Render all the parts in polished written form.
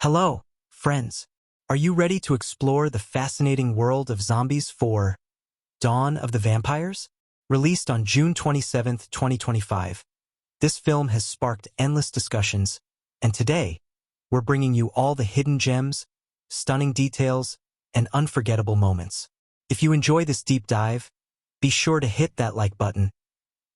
Hello, friends. Are you ready to explore the fascinating world of zombies for Dawn of the Vampires? Released on June 27, 2025, this film has sparked endless discussions, and today, we're bringing you all the hidden gems, stunning details, and unforgettable moments. If you enjoy this deep dive, be sure to hit that like button.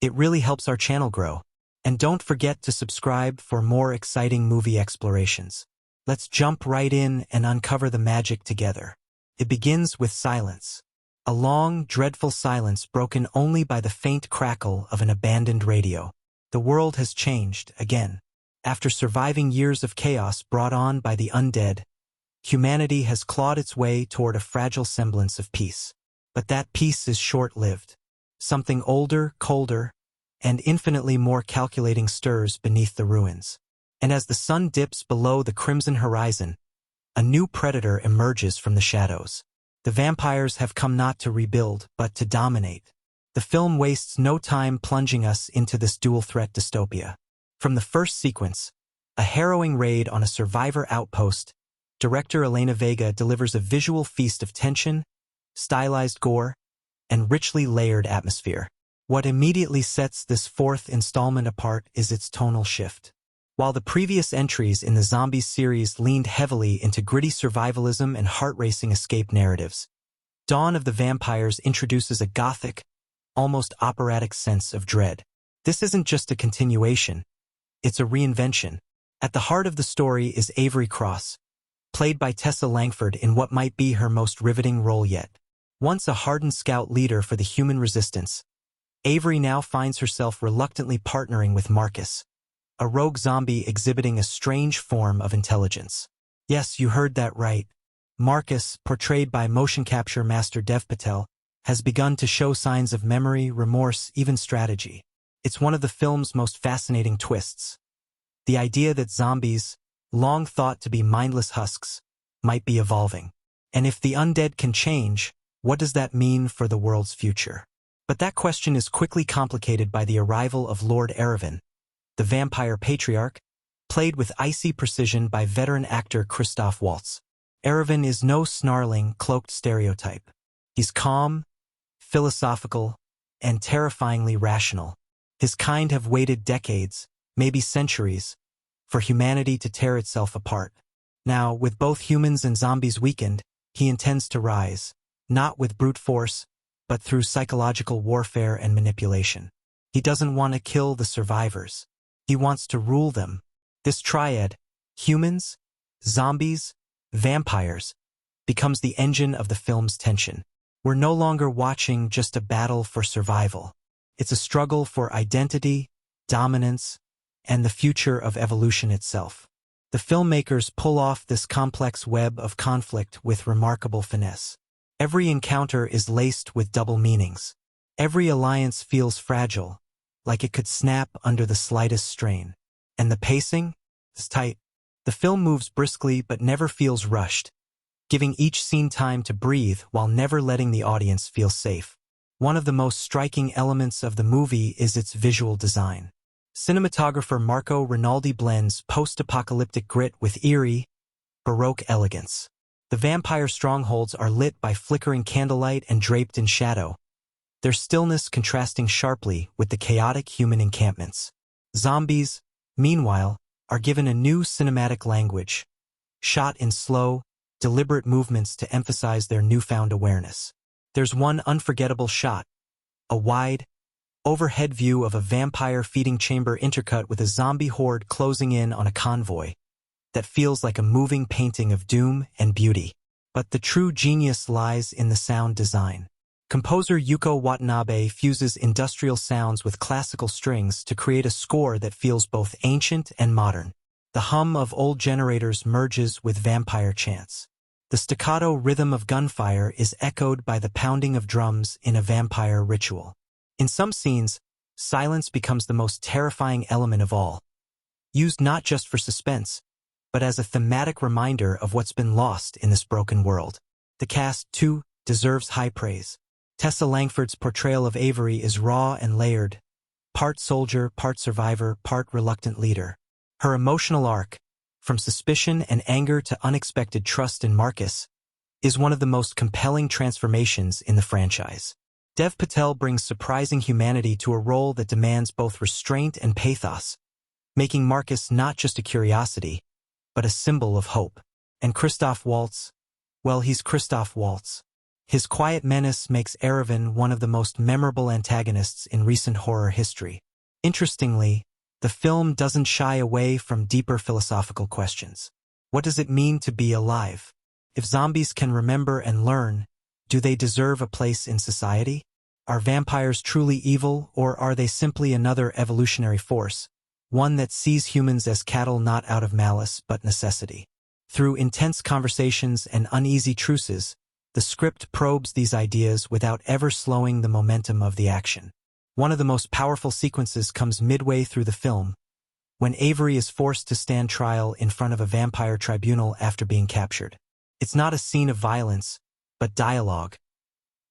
It really helps our channel grow. And don't forget to subscribe for more exciting movie explorations. Let's jump right in and uncover the magic together. It begins with silence. A long, dreadful silence broken only by the faint crackle of an abandoned radio. The world has changed again. After surviving years of chaos brought on by the undead, humanity has clawed its way toward a fragile semblance of peace. But that peace is short-lived. Something older, colder, and infinitely more calculating stirs beneath the ruins. And as the sun dips below the crimson horizon, a new predator emerges from the shadows. The vampires have come not to rebuild, but to dominate. The film wastes no time plunging us into this dual-threat dystopia. From the first sequence, a harrowing raid on a survivor outpost, director Elena Vega delivers a visual feast of tension, stylized gore, and richly layered atmosphere. What immediately sets this fourth installment apart is its tonal shift. While the previous entries in the Zombies series leaned heavily into gritty survivalism and heart-racing escape narratives, Dawn of the Vampires introduces a gothic, almost operatic sense of dread. This isn't just a continuation, it's a reinvention. At the heart of the story is Avery Cross, played by Tessa Langford in what might be her most riveting role yet. Once a hardened scout leader for the human resistance, Avery now finds herself reluctantly partnering with Marcus, a rogue zombie exhibiting a strange form of intelligence. Yes, you heard that right. Marcus, portrayed by motion capture master Dev Patel, has begun to show signs of memory, remorse, even strategy. It's one of the film's most fascinating twists. The idea that zombies, long thought to be mindless husks, might be evolving. And if the undead can change, what does that mean for the world's future? But that question is quickly complicated by the arrival of Lord Erevan, the vampire patriarch, played with icy precision by veteran actor Christoph Waltz. Erevan is no snarling, cloaked stereotype. He's calm, philosophical, and terrifyingly rational. His kind have waited decades, maybe centuries, for humanity to tear itself apart. Now, with both humans and zombies weakened, he intends to rise, not with brute force, but through psychological warfare and manipulation. He doesn't want to kill the survivors. He wants to rule them. This triad, humans, zombies, vampires, becomes the engine of the film's tension. We're no longer watching just a battle for survival. It's a struggle for identity, dominance, and the future of evolution itself. The filmmakers pull off this complex web of conflict with remarkable finesse. Every encounter is laced with double meanings. Every alliance feels fragile, like it could snap under the slightest strain. And the pacing is tight. The film moves briskly but never feels rushed, giving each scene time to breathe while never letting the audience feel safe. One of the most striking elements of the movie is its visual design. Cinematographer Marco Rinaldi blends post-apocalyptic grit with eerie, Baroque elegance. The vampire strongholds are lit by flickering candlelight and draped in shadow, their stillness contrasting sharply with the chaotic human encampments. Zombies, meanwhile, are given a new cinematic language, shot in slow, deliberate movements to emphasize their newfound awareness. There's one unforgettable shot, a wide, overhead view of a vampire feeding chamber intercut with a zombie horde closing in on a convoy, that feels like a moving painting of doom and beauty. But the true genius lies in the sound design. Composer Yuko Watanabe fuses industrial sounds with classical strings to create a score that feels both ancient and modern. The hum of old generators merges with vampire chants. The staccato rhythm of gunfire is echoed by the pounding of drums in a vampire ritual. In some scenes, silence becomes the most terrifying element of all, used not just for suspense, but as a thematic reminder of what's been lost in this broken world. The cast, too, deserves high praise. Tessa Langford's portrayal of Avery is raw and layered, part soldier, part survivor, part reluctant leader. Her emotional arc, from suspicion and anger to unexpected trust in Marcus, is one of the most compelling transformations in the franchise. Dev Patel brings surprising humanity to a role that demands both restraint and pathos, making Marcus not just a curiosity, but a symbol of hope. And Christoph Waltz, well, he's Christoph Waltz. His quiet menace makes Erevan one of the most memorable antagonists in recent horror history. Interestingly, the film doesn't shy away from deeper philosophical questions. What does it mean to be alive? If zombies can remember and learn, do they deserve a place in society? Are vampires truly evil, or are they simply another evolutionary force, one that sees humans as cattle not out of malice but necessity? Through intense conversations and uneasy truces, the script probes these ideas without ever slowing the momentum of the action. One of the most powerful sequences comes midway through the film, when Avery is forced to stand trial in front of a vampire tribunal after being captured. It's not a scene of violence, but dialogue.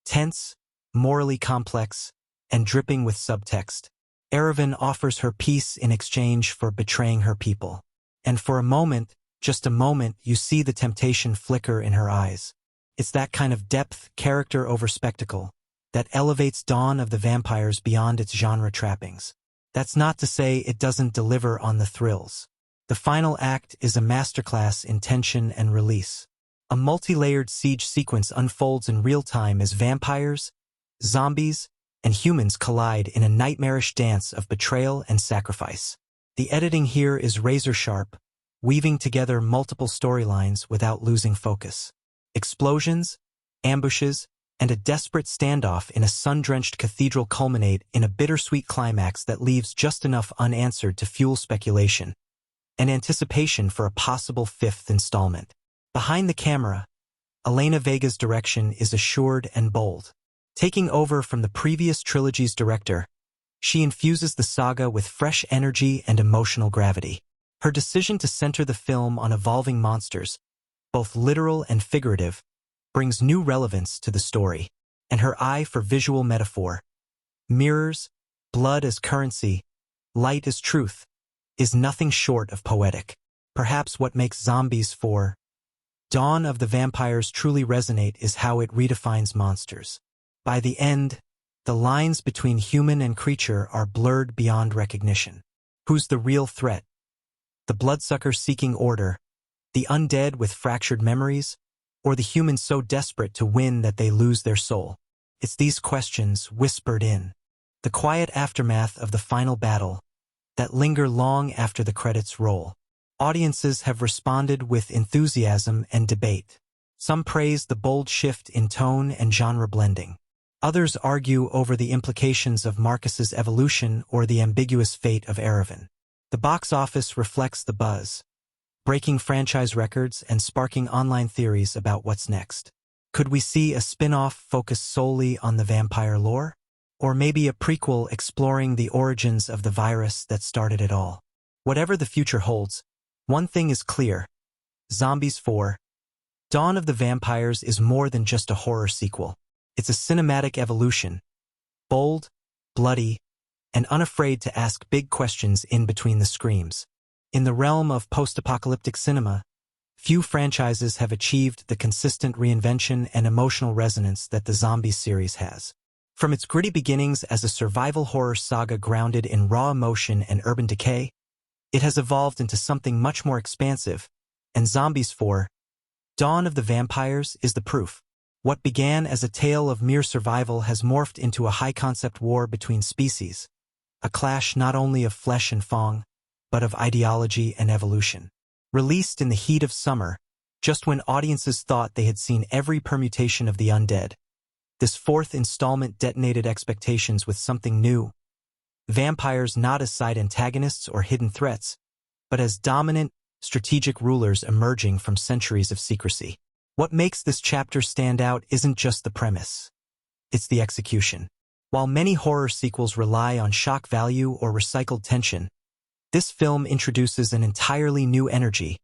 Tense, morally complex, and dripping with subtext. Erevan offers her peace in exchange for betraying her people. And for a moment, just a moment, you see the temptation flicker in her eyes. It's that kind of depth, character over spectacle, that elevates Dawn of the Vampires beyond its genre trappings. That's not to say it doesn't deliver on the thrills. The final act is a masterclass in tension and release. A multi-layered siege sequence unfolds in real time as vampires, zombies, and humans collide in a nightmarish dance of betrayal and sacrifice. The editing here is razor-sharp, weaving together multiple storylines without losing focus. Explosions, ambushes, and a desperate standoff in a sun-drenched cathedral culminate in a bittersweet climax that leaves just enough unanswered to fuel speculation and anticipation for a possible fifth installment. Behind the camera, Elena Vega's direction is assured and bold. Taking over from the previous trilogy's director, she infuses the saga with fresh energy and emotional gravity. Her decision to center the film on evolving monsters, both literal and figurative, brings new relevance to the story, and her eye for visual metaphor, mirrors, blood as currency, light as truth, is nothing short of poetic. Perhaps what makes Zombies 4: Dawn of the Vampires truly resonate is how it redefines monsters. By the end, the lines between human and creature are blurred beyond recognition. Who's the real threat? The bloodsucker seeking order, the undead with fractured memories, or the humans so desperate to win that they lose their soul? It's these questions whispered in the quiet aftermath of the final battle that linger long after the credits roll. Audiences have responded with enthusiasm and debate. Some praise the bold shift in tone and genre blending. Others argue over the implications of Marcus's evolution or the ambiguous fate of Erevan. The box office reflects the buzz, breaking franchise records and sparking online theories about what's next. Could we see a spin-off focused solely on the vampire lore? Or maybe a prequel exploring the origins of the virus that started it all? Whatever the future holds, one thing is clear: Zombies 4: Dawn of the Vampires is more than just a horror sequel. It's a cinematic evolution, bold, bloody, and unafraid to ask big questions in between the screams. In the realm of post-apocalyptic cinema, few franchises have achieved the consistent reinvention and emotional resonance that the Zombies series has. From its gritty beginnings as a survival horror saga grounded in raw emotion and urban decay, it has evolved into something much more expansive, and Zombies 4: Dawn of the Vampires is the proof. What began as a tale of mere survival has morphed into a high-concept war between species, a clash not only of flesh and fang, but of ideology and evolution. Released in the heat of summer, just when audiences thought they had seen every permutation of the undead, this fourth installment detonated expectations with something new: vampires not as side antagonists or hidden threats, but as dominant, strategic rulers emerging from centuries of secrecy. What makes this chapter stand out isn't just the premise. It's the execution. While many horror sequels rely on shock value or recycled tension, this film introduces an entirely new energy,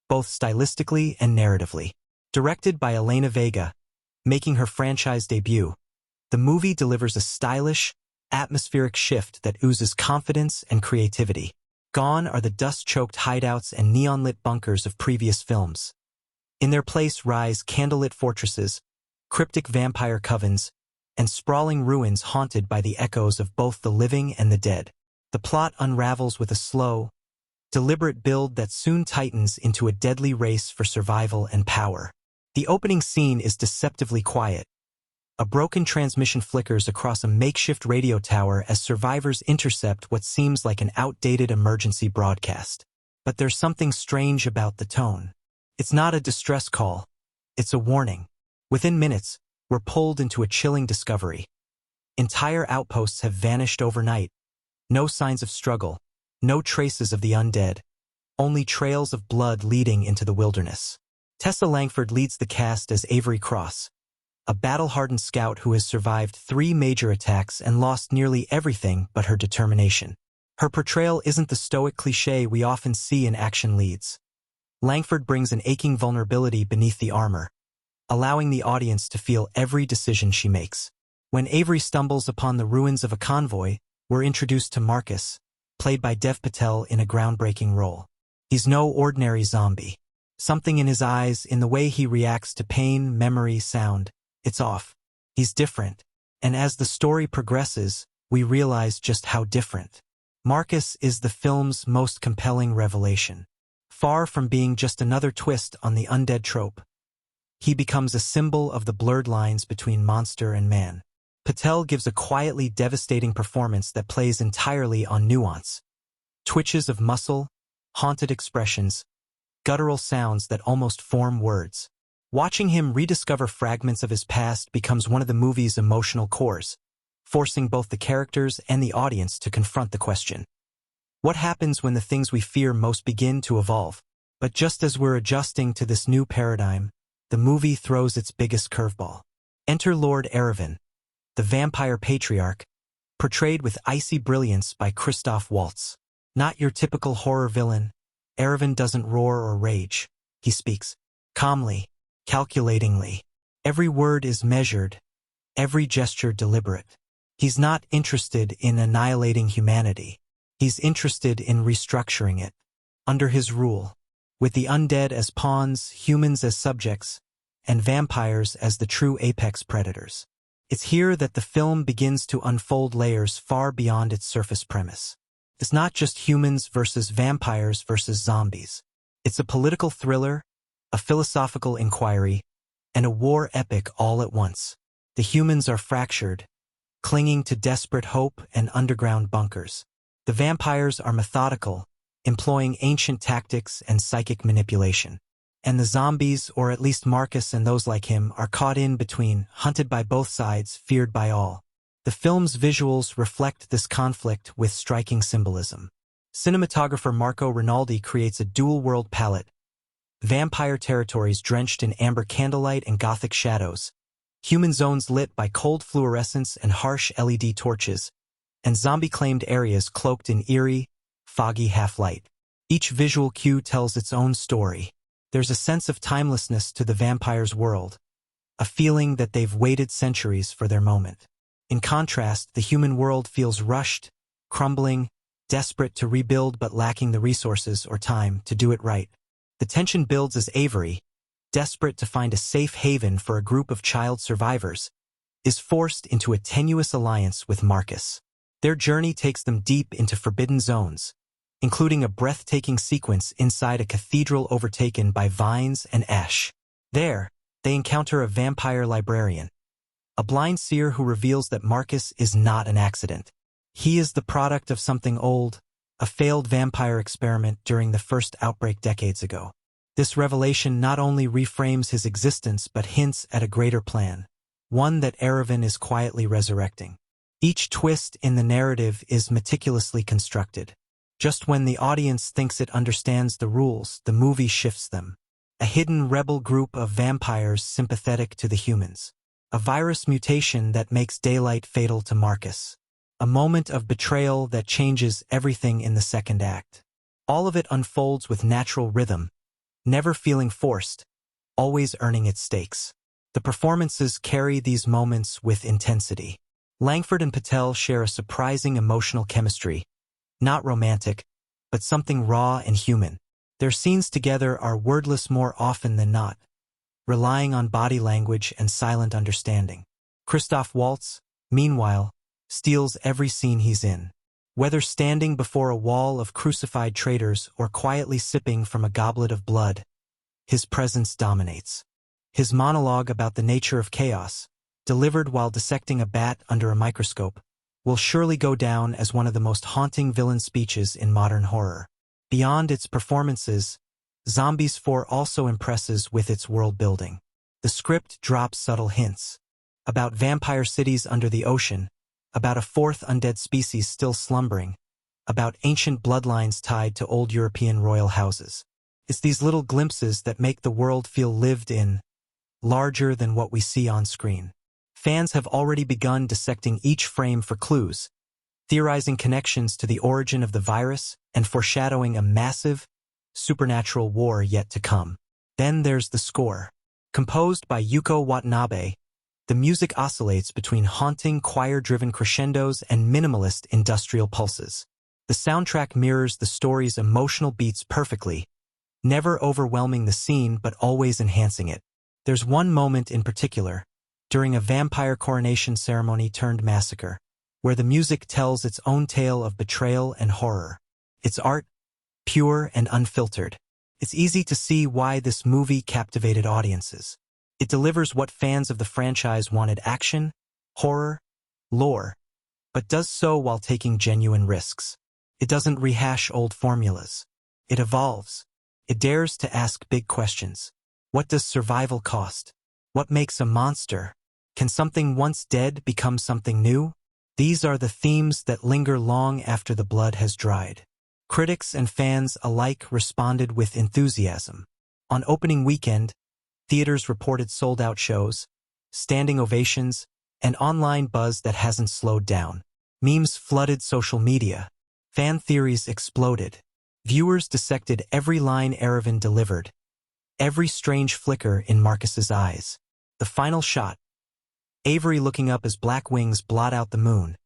both stylistically and narratively. Directed by Elena Vega, making her franchise debut, the movie delivers a stylish, atmospheric shift that oozes confidence and creativity. Gone are the dust-choked hideouts and neon-lit bunkers of previous films. In their place rise candlelit fortresses, cryptic vampire covens, and sprawling ruins haunted by the echoes of both the living and the dead. The plot unravels with a slow, deliberate build that soon tightens into a deadly race for survival and power. The opening scene is deceptively quiet. A broken transmission flickers across a makeshift radio tower as survivors intercept what seems like an outdated emergency broadcast. But there's something strange about the tone. It's not a distress call. It's a warning. Within minutes, we're pulled into a chilling discovery. Entire outposts have vanished overnight. No signs of struggle. No traces of the undead. Only trails of blood leading into the wilderness. Tessa Langford leads the cast as Avery Cross, a battle-hardened scout who has survived 3 major attacks and lost nearly everything but her determination. Her portrayal isn't the stoic cliché we often see in action leads. Langford brings an aching vulnerability beneath the armor, allowing the audience to feel every decision she makes. When Avery stumbles upon the ruins of a convoy, we're introduced to Marcus, played by Dev Patel in a groundbreaking role. He's no ordinary zombie. Something in his eyes, in the way he reacts to pain, memory, sound, it's off. He's different. And as the story progresses, we realize just how different. Marcus is the film's most compelling revelation. Far from being just another twist on the undead trope, he becomes a symbol of the blurred lines between monster and man. Patel gives a quietly devastating performance that plays entirely on nuance. Twitches of muscle, haunted expressions, guttural sounds that almost form words. Watching him rediscover fragments of his past becomes one of the movie's emotional cores, forcing both the characters and the audience to confront the question: what happens when the things we fear most begin to evolve? But just as we're adjusting to this new paradigm, the movie throws its biggest curveball. Enter Lord Erevan, the vampire patriarch, portrayed with icy brilliance by Christoph Waltz. Not your typical horror villain, Erevan doesn't roar or rage. He speaks calmly, calculatingly. Every word is measured, every gesture deliberate. He's not interested in annihilating humanity. He's interested in restructuring it. Under his rule, with the undead as pawns, humans as subjects, and vampires as the true apex predators. It's here that the film begins to unfold layers far beyond its surface premise. It's not just humans versus vampires versus zombies. It's a political thriller, a philosophical inquiry, and a war epic all at once. The humans are fractured, clinging to desperate hope and underground bunkers. The vampires are methodical, employing ancient tactics and psychic manipulation. And the zombies, or at least Marcus and those like him, are caught in between, hunted by both sides, feared by all. The film's visuals reflect this conflict with striking symbolism. Cinematographer Marco Rinaldi creates a dual-world palette: vampire territories drenched in amber candlelight and gothic shadows, human zones lit by cold fluorescence and harsh LED torches, and zombie-claimed areas cloaked in eerie, foggy half-light. Each visual cue tells its own story. There's a sense of timelessness to the vampire's world, a feeling that they've waited centuries for their moment. In contrast, the human world feels rushed, crumbling, desperate to rebuild but lacking the resources or time to do it right. The tension builds as Avery, desperate to find a safe haven for a group of child survivors, is forced into a tenuous alliance with Marcus. Their journey takes them deep into forbidden zones, including a breathtaking sequence inside a cathedral overtaken by vines and ash. There, they encounter a vampire librarian, a blind seer who reveals that Marcus is not an accident. He is the product of something old, a failed vampire experiment during the first outbreak decades ago. This revelation not only reframes his existence but hints at a greater plan, one that Erevan is quietly resurrecting. Each twist in the narrative is meticulously constructed. Just when the audience thinks it understands the rules, the movie shifts them. A hidden rebel group of vampires sympathetic to the humans. A virus mutation that makes daylight fatal to Marcus. A moment of betrayal that changes everything in the second act. All of it unfolds with natural rhythm, never feeling forced, always earning its stakes. The performances carry these moments with intensity. Langford and Patel share a surprising emotional chemistry, not romantic, but something raw and human. Their scenes together are wordless more often than not, relying on body language and silent understanding. Christoph Waltz, meanwhile, steals every scene he's in. Whether standing before a wall of crucified traitors or quietly sipping from a goblet of blood, his presence dominates. His monologue about the nature of chaos, delivered while dissecting a bat under a microscope, will surely go down as one of the most haunting villain speeches in modern horror. Beyond its performances, Zombies 4 also impresses with its world-building. The script drops subtle hints about vampire cities under the ocean, about a fourth undead species still slumbering, about ancient bloodlines tied to old European royal houses. It's these little glimpses that make the world feel lived in, larger than what we see on screen. Fans have already begun dissecting each frame for clues, theorizing connections to the origin of the virus and foreshadowing a massive, supernatural war yet to come. Then there's the score. Composed by Yuko Watanabe, the music oscillates between haunting choir-driven crescendos and minimalist industrial pulses. The soundtrack mirrors the story's emotional beats perfectly, never overwhelming the scene but always enhancing it. There's one moment in particular, during a vampire coronation ceremony turned massacre, where the music tells its own tale of betrayal and horror. It's art, pure and unfiltered. It's easy to see why this movie captivated audiences. It delivers what fans of the franchise wanted: action, horror, lore, but does so while taking genuine risks. It doesn't rehash old formulas. It evolves. It dares to ask big questions. What does survival cost? What makes a monster? Can something once dead become something new? These are the themes that linger long after the blood has dried. Critics and fans alike responded with enthusiasm. On opening weekend, theaters reported sold-out shows, standing ovations, and online buzz that hasn't slowed down. Memes flooded social media. Fan theories exploded. Viewers dissected every line Aravind delivered, every strange flicker in Marcus's eyes. The final shot, Avery looking up as black wings blot out the moon,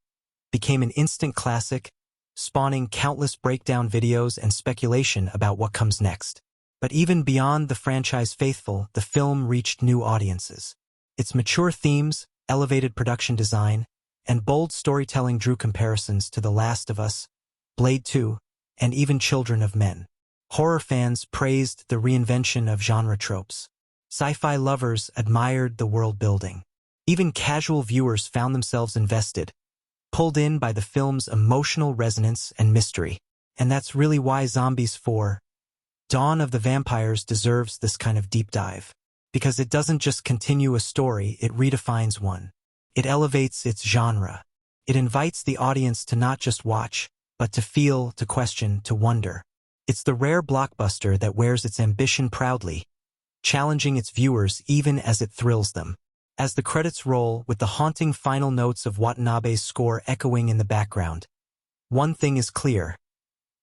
became an instant classic, spawning countless breakdown videos and speculation about what comes next. But even beyond the franchise faithful, the film reached new audiences. Its mature themes, elevated production design, and bold storytelling drew comparisons to The Last of Us, Blade 2, and even Children of Men. Horror fans praised the reinvention of genre tropes. Sci-fi lovers admired the world-building. Even casual viewers found themselves invested, pulled in by the film's emotional resonance and mystery. And that's really why Zombies 4, Dawn of the Vampires deserves this kind of deep dive. Because it doesn't just continue a story, it redefines one. It elevates its genre. It invites the audience to not just watch, but to feel, to question, to wonder. It's the rare blockbuster that wears its ambition proudly, challenging its viewers even as it thrills them. As the credits roll, with the haunting final notes of Watanabe's score echoing in the background, one thing is clear: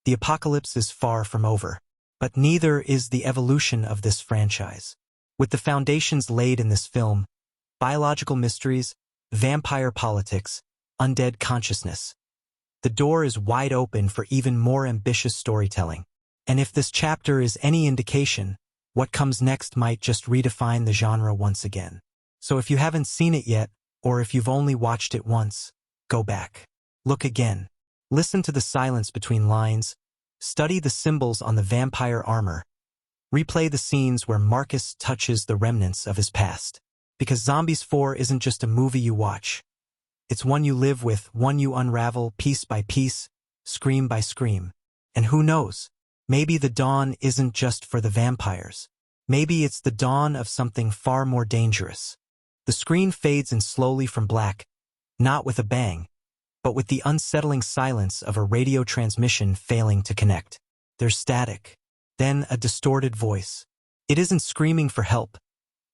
the apocalypse is far from over. But neither is the evolution of this franchise. With the foundations laid in this film, biological mysteries, vampire politics, undead consciousness, the door is wide open for even more ambitious storytelling. And if this chapter is any indication, what comes next might just redefine the genre once again. So if you haven't seen it yet, or if you've only watched it once, go back. Look again. Listen to the silence between lines. Study the symbols on the vampire armor. Replay the scenes where Marcus touches the remnants of his past. Because Zombies 4 isn't just a movie you watch. It's one you live with, one you unravel piece by piece, scream by scream. And who knows? Maybe the dawn isn't just for the vampires. Maybe it's the dawn of something far more dangerous. The screen fades in slowly from black, not with a bang, but with the unsettling silence of a radio transmission failing to connect. There's static, then a distorted voice. It isn't screaming for help.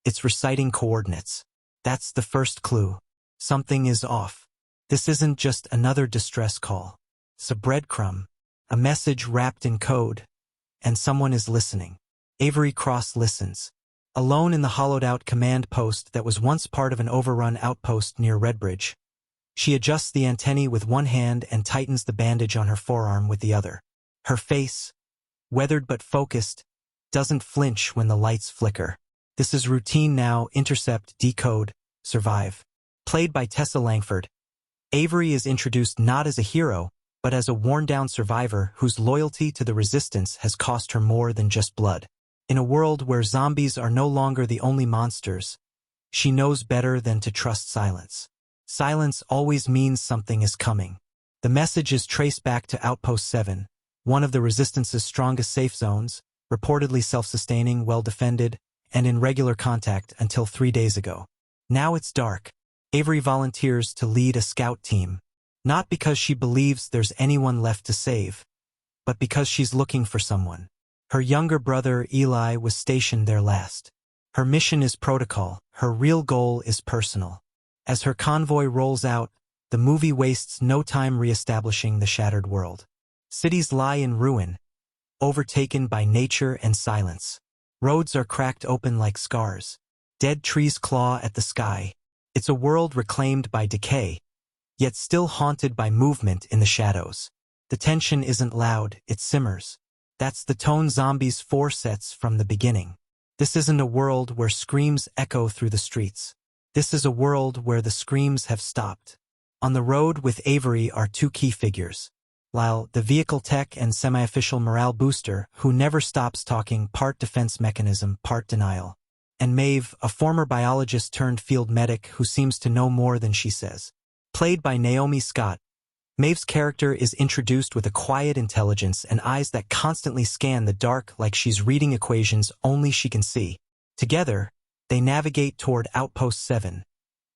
It's reciting coordinates. That's the first clue. Something is off. This isn't just another distress call. It's a breadcrumb, a message wrapped in code, and someone is listening. Avery Cross listens. Alone in the hollowed-out command post that was once part of an overrun outpost near Redbridge, she adjusts the antennae with one hand and tightens the bandage on her forearm with the other. Her face, weathered but focused, doesn't flinch when the lights flicker. This is routine now. Intercept, decode, survive. Played by Tessa Langford, Avery is introduced not as a hero, but as a worn-down survivor whose loyalty to the resistance has cost her more than just blood. In a world where zombies are no longer the only monsters, she knows better than to trust silence. Silence always means something is coming. The message is traced back to Outpost 7, one of the Resistance's strongest safe zones, reportedly self-sustaining, well-defended, and in regular contact until 3 days ago. Now it's dark. Avery volunteers to lead a scout team, not because she believes there's anyone left to save, but because she's looking for someone. Her younger brother, Eli, was stationed there last. Her mission is protocol, her real goal is personal. As her convoy rolls out, the movie wastes no time reestablishing the shattered world. Cities lie in ruin, overtaken by nature and silence. Roads are cracked open like scars. Dead trees claw at the sky. It's a world reclaimed by decay, yet still haunted by movement in the shadows. The tension isn't loud, it simmers. That's the tone Zombies 4 sets from the beginning. This isn't a world where screams echo through the streets. This is a world where the screams have stopped. On the road with Avery are 2 key figures. Lyle, the vehicle tech and semi-official morale booster who never stops talking, part defense mechanism, part denial. And Maeve, a former biologist turned field medic who seems to know more than she says. Played by Naomi Scott, Maeve's character is introduced with a quiet intelligence and eyes that constantly scan the dark like she's reading equations only she can see. Together, they navigate toward Outpost 7,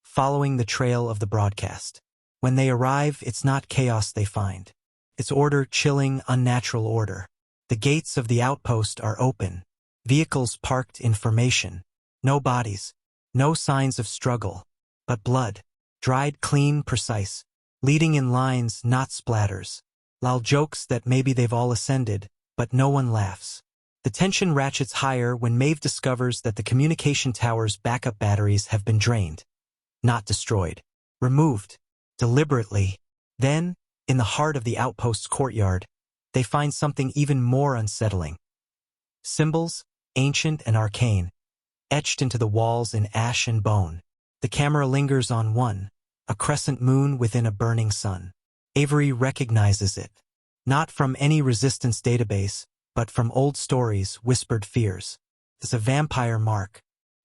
following the trail of the broadcast. When they arrive, it's not chaos they find. It's order, chilling, unnatural order. The gates of the outpost are open, vehicles parked in formation. No bodies, no signs of struggle, but blood. Dried, clean, precise. Leading in lines, not splatters. Lal jokes that maybe they've all ascended, but no one laughs. The tension ratchets higher when Maeve discovers that the communication tower's backup batteries have been drained. Not destroyed. Removed. Deliberately. Then, in the heart of the outpost's courtyard, they find something even more unsettling. Symbols, ancient and arcane, etched into the walls in ash and bone. The camera lingers on one, a crescent moon within a burning sun. Avery recognizes it, not from any resistance database, but from old stories, whispered fears. It's a vampire mark,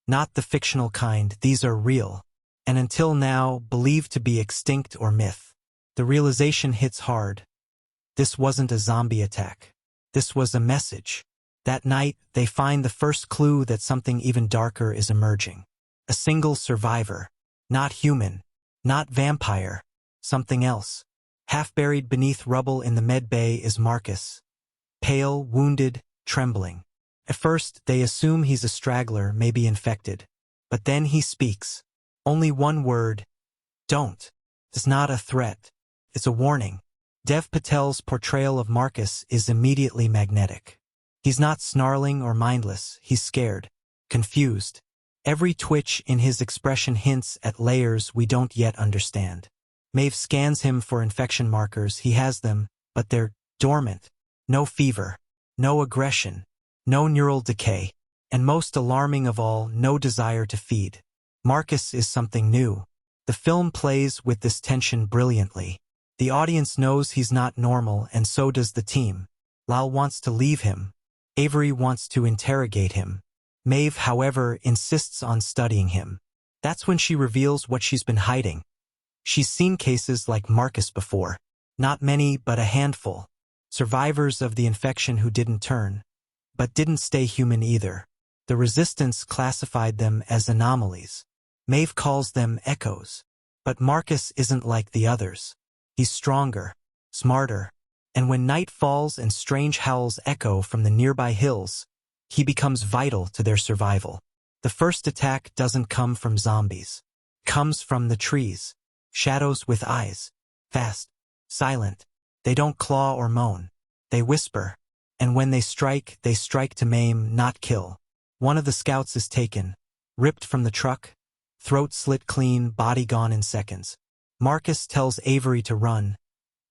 not the fictional kind. These are real, and until now, believed to be extinct or myth. The realization hits hard. This wasn't a zombie attack. This was a message. That night, they find the first clue that something even darker is emerging. A single survivor. Not human. Not vampire. Something else. Half buried beneath rubble in the med bay is Marcus. Pale, wounded, trembling. At first, they assume he's a straggler, maybe infected. But then he speaks. Only one word. Don't. It's not a threat. It's a warning. Dev Patel's portrayal of Marcus is immediately magnetic. He's not snarling or mindless, he's scared, confused. Every twitch in his expression hints at layers we don't yet understand. Maeve scans him for infection markers. He has them, but they're dormant. No fever, no aggression, no neural decay, and most alarming of all, no desire to feed. Marcus is something new. The film plays with this tension brilliantly. The audience knows he's not normal, and so does the team. Lal wants to leave him. Avery wants to interrogate him. Maeve, however, insists on studying him. That's when she reveals what she's been hiding. She's seen cases like Marcus before. Not many, but a handful. Survivors of the infection who didn't turn, but didn't stay human either. The resistance classified them as anomalies. Maeve calls them echoes. But Marcus isn't like the others. He's stronger, smarter, and when night falls and strange howls echo from the nearby hills, he becomes vital to their survival. The first attack doesn't come from zombies. It comes from the trees. Shadows with eyes. Fast. Silent. They don't claw or moan. They whisper. And when they strike to maim, not kill. One of the scouts is taken, ripped from the truck, throat slit clean, body gone in seconds. Marcus tells Avery to run,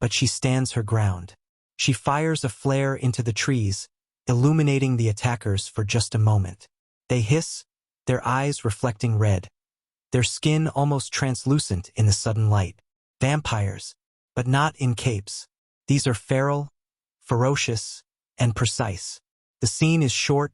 but she stands her ground. She fires a flare into the trees, illuminating the attackers for just a moment. They hiss, their eyes reflecting red, their skin almost translucent in the sudden light. Vampires, but not in capes. These are feral, ferocious, and precise. The scene is short,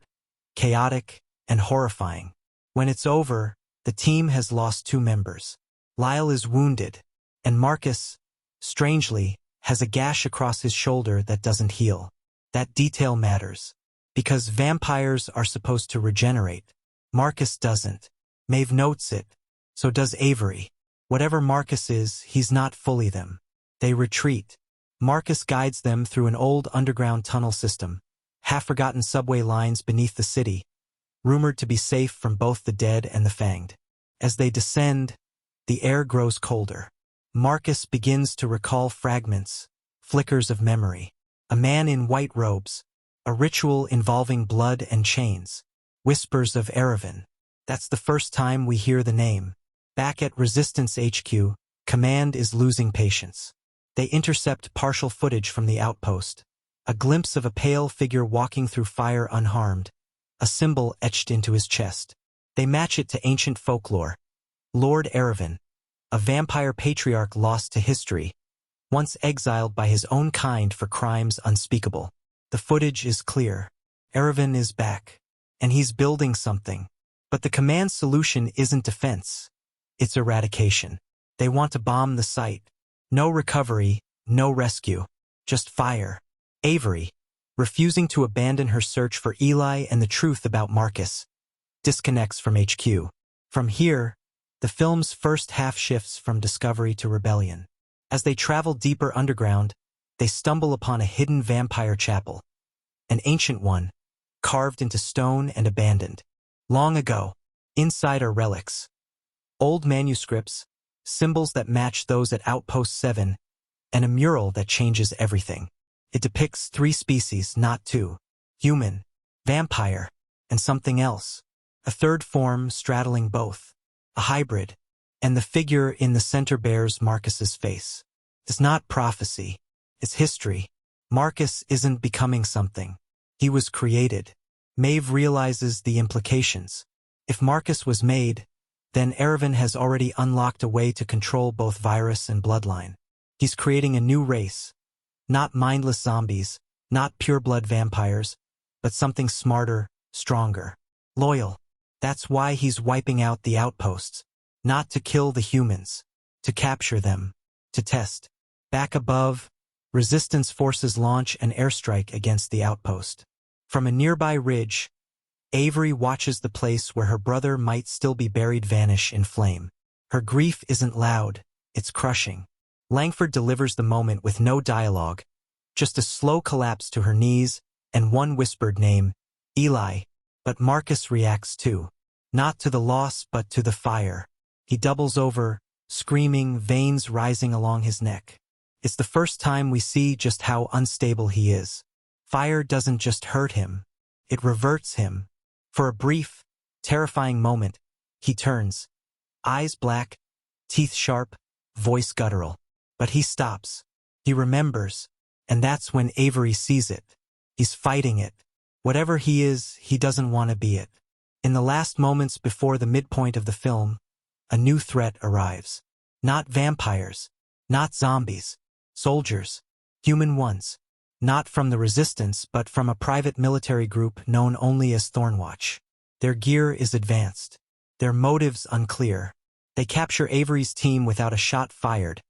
chaotic, and horrifying. When it's over, the team has lost 2 members. Lyle is wounded, and Marcus, strangely, has a gash across his shoulder that doesn't heal. That detail matters, because vampires are supposed to regenerate. Marcus doesn't. Maeve notes it, so does Avery. Whatever Marcus is, he's not fully them. They retreat. Marcus guides them through an old underground tunnel system, half-forgotten subway lines beneath the city, rumored to be safe from both the dead and the fanged. As they descend, the air grows colder. Marcus begins to recall fragments, flickers of memory. A man in white robes, a ritual involving blood and chains, whispers of Erevan. That's the first time we hear the name. Back at Resistance HQ, Command is losing patience. They intercept partial footage from the outpost, a glimpse of a pale figure walking through fire unharmed, a symbol etched into his chest. They match it to ancient folklore. Lord Erevan, a vampire patriarch lost to history, once exiled by his own kind for crimes unspeakable. The footage is clear. Erevan is back, and he's building something. But the Command's solution isn't defense. It's eradication. They want to bomb the site. No recovery, no rescue. Just fire. Avery, refusing to abandon her search for Eli and the truth about Marcus, disconnects from HQ. From here, the film's first half shifts from discovery to rebellion. As they travel deeper underground, they stumble upon a hidden vampire chapel. An ancient one, carved into stone and abandoned. Long ago, inside are relics. Old manuscripts, symbols that match those at Outpost 7, and a mural that changes everything. It depicts 3 species, not 2. Human, vampire, and something else. A third form straddling both. A hybrid, and the figure in the center bears Marcus's face. It's not prophecy. It's history. Marcus isn't becoming something. He was created. Maeve realizes the implications. If Marcus was made, then Erevan has already unlocked a way to control both virus and bloodline. He's creating a new race. Not mindless zombies, not pure-blood vampires, but something smarter, stronger, loyal. That's why he's wiping out the outposts. Not to kill the humans, to capture them, to test. Back above, Resistance forces launch an airstrike against the outpost. From a nearby ridge, Avery watches the place where her brother might still be buried vanish in flame. Her grief isn't loud, it's crushing. Langford delivers the moment with no dialogue, just a slow collapse to her knees and one whispered name, Eli. But Marcus reacts too. Not to the loss but to the fire. He doubles over, screaming, veins rising along his neck. It's the first time we see just how unstable he is. Fire doesn't just hurt him, it reverts him. For a brief, terrifying moment, he turns. Eyes black, teeth sharp, voice guttural. But he stops. He remembers, and that's when Avery sees it. He's fighting it. Whatever he is, he doesn't want to be it. In the last moments before the midpoint of the film, a new threat arrives. Not vampires, not zombies, soldiers, human ones. Not from the Resistance, but from a private military group known only as Thornwatch. Their gear is advanced. Their motives unclear. They capture Avery's team without a shot fired,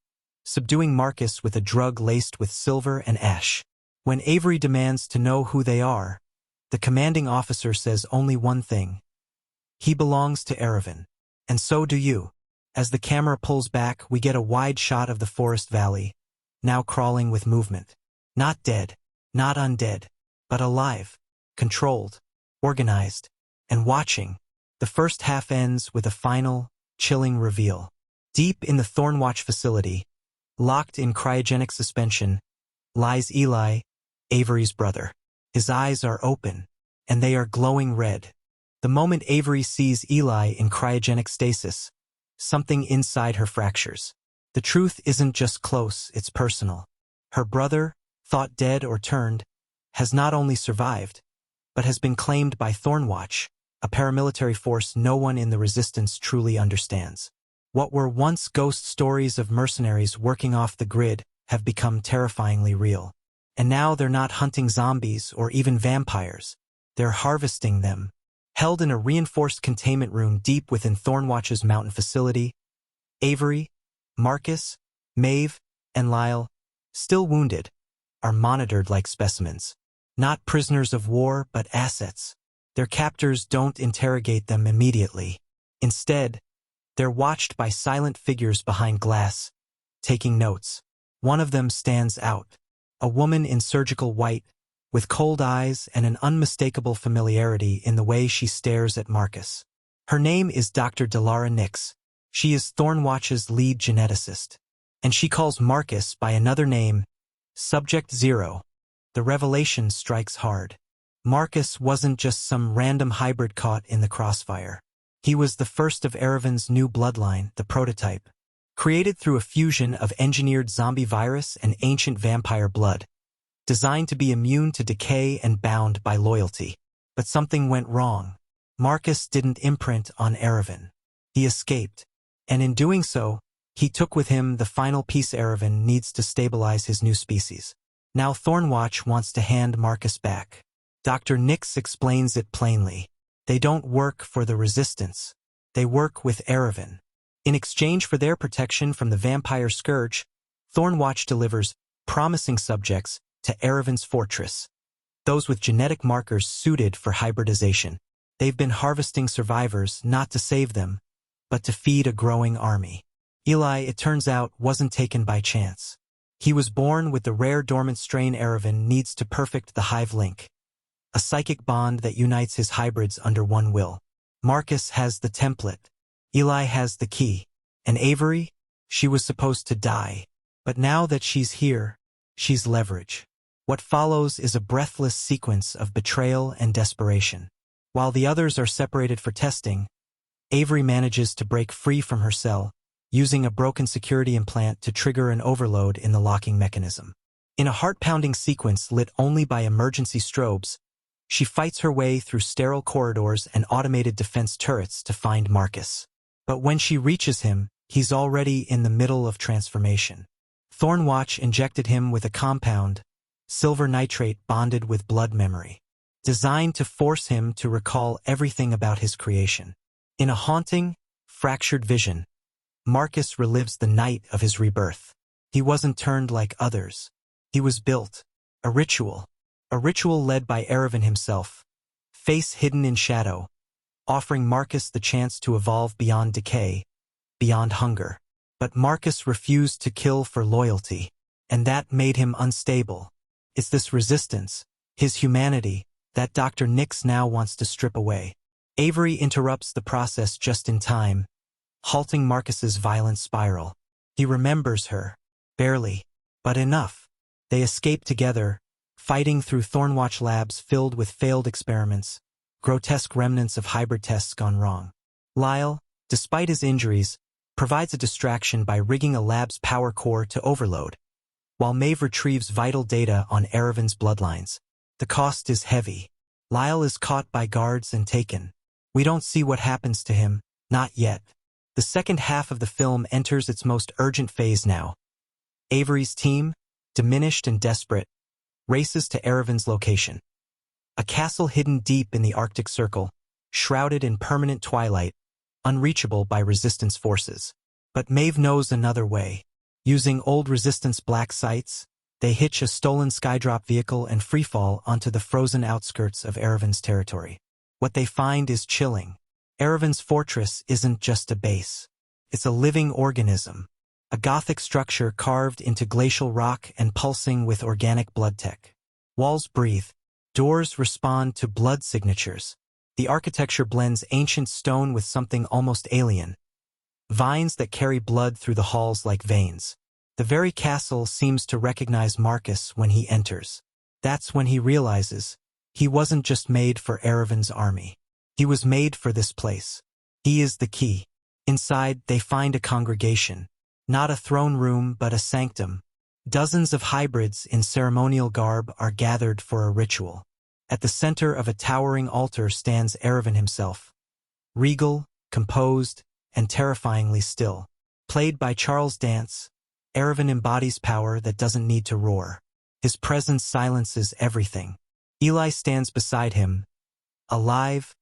subduing Marcus with a drug laced with silver and ash. When Avery demands to know who they are, the commanding officer says only one thing. He belongs to Erevan. And so do you. As the camera pulls back, we get a wide shot of the forest valley, now crawling with movement. Not dead, not undead, but alive, controlled, organized, and watching. The first half ends with a final, chilling reveal. Deep in the Thornwatch facility, locked in cryogenic suspension, lies Eli, Avery's brother. His eyes are open, and they are glowing red. The moment Avery sees Eli in cryogenic stasis, something inside her fractures. The truth isn't just close, it's personal. Her brother, thought dead or turned, has not only survived, but has been claimed by Thornwatch, a paramilitary force no one in the resistance truly understands. What were once ghost stories of mercenaries working off the grid have become terrifyingly real. And now they're not hunting zombies or even vampires. They're harvesting them. Held in a reinforced containment room deep within Thornwatch's mountain facility, Avery, Marcus, Maeve, and Lyle, still wounded, are monitored like specimens. Not prisoners of war, but assets. Their captors don't interrogate them immediately. Instead, they're watched by silent figures behind glass, taking notes. One of them stands out. A woman in surgical white, with cold eyes and an unmistakable familiarity in the way she stares at Marcus. Her name is Dr. Delara Nix. She is Thornwatch's lead geneticist. And she calls Marcus by another name, Subject Zero. The revelation strikes hard. Marcus wasn't just some random hybrid caught in the crossfire. He was the first of Erevan's new bloodline, the prototype. Created through a fusion of engineered zombie virus and ancient vampire blood, designed to be immune to decay and bound by loyalty. But something went wrong. Marcus didn't imprint on Erevan. He escaped, and in doing so, he took with him the final piece Erevan needs to stabilize his new species. Now Thornwatch wants to hand Marcus back. Dr. Nix explains it plainly. They don't work for the resistance. They work with Erevan. In exchange for their protection from the vampire scourge, Thornwatch delivers promising subjects to Erevan's fortress, those with genetic markers suited for hybridization. They've been harvesting survivors not to save them, but to feed a growing army. Eli, it turns out, wasn't taken by chance. He was born with the rare dormant strain Erevan needs to perfect the hive link, a psychic bond that unites his hybrids under one will. Marcus has the template. Eli has the key. And Avery? She was supposed to die. But now that she's here, she's leverage. What follows is a breathless sequence of betrayal and desperation. While the others are separated for testing, Avery manages to break free from her cell, using a broken security implant to trigger an overload in the locking mechanism. In a heart-pounding sequence lit only by emergency strobes, she fights her way through sterile corridors and automated defense turrets to find Marcus. But when she reaches him, he's already in the middle of transformation. Thornwatch injected him with a compound, silver nitrate bonded with blood memory, designed to force him to recall everything about his creation. In a haunting, fractured vision, Marcus relives the night of his rebirth. He wasn't turned like others. He was built. A ritual led by Erevan himself, face hidden in shadow, offering Marcus the chance to evolve beyond decay, beyond hunger. But Marcus refused to kill for loyalty, and that made him unstable. It's this resistance, his humanity, that Dr. Nix now wants to strip away. Avery interrupts the process just in time, halting Marcus's violent spiral. He remembers her, barely, but enough. They escape together, fighting through Thornwatch labs filled with failed experiments, grotesque remnants of hybrid tests gone wrong. Lyle, despite his injuries, provides a distraction by rigging a lab's power core to overload, while Maeve retrieves vital data on Erevan's bloodlines. The cost is heavy. Lyle is caught by guards and taken. We don't see what happens to him, not yet. The second half of the film enters its most urgent phase now. Avery's team, diminished and desperate, races to Erevan's location. A castle hidden deep in the Arctic Circle, shrouded in permanent twilight, unreachable by resistance forces. But Maeve knows another way. Using old resistance black sites, they hitch a stolen skydrop vehicle and freefall onto the frozen outskirts of Erevan's territory. What they find is chilling. Erevan's fortress isn't just a base. It's a living organism. A Gothic structure carved into glacial rock and pulsing with organic blood tech. Walls breathe. Doors respond to blood signatures. The architecture blends ancient stone with something almost alien. Vines that carry blood through the halls like veins. The very castle seems to recognize Marcus when he enters. That's when he realizes he wasn't just made for Erevan's army. He was made for this place. He is the key. Inside, they find a congregation. Not a throne room, but a sanctum. Dozens of hybrids in ceremonial garb are gathered for a ritual. At the center of a towering altar stands Erevan himself. Regal, composed, and terrifyingly still. Played by Charles Dance, Erevan embodies power that doesn't need to roar. His presence silences everything. Eli stands beside him, alive,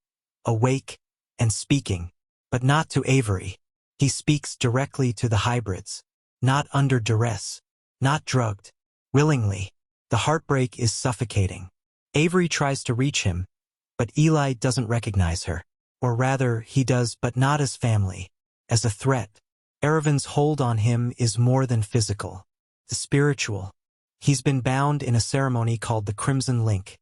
awake, and speaking, but not to Avery. He speaks directly to the hybrids, not under duress, not drugged, willingly. The heartbreak is suffocating. Avery tries to reach him, but Eli doesn't recognize her. Or rather, he does, but not as family, as a threat. Erevan's hold on him is more than physical. The spiritual. He's been bound in a ceremony called the Crimson Link,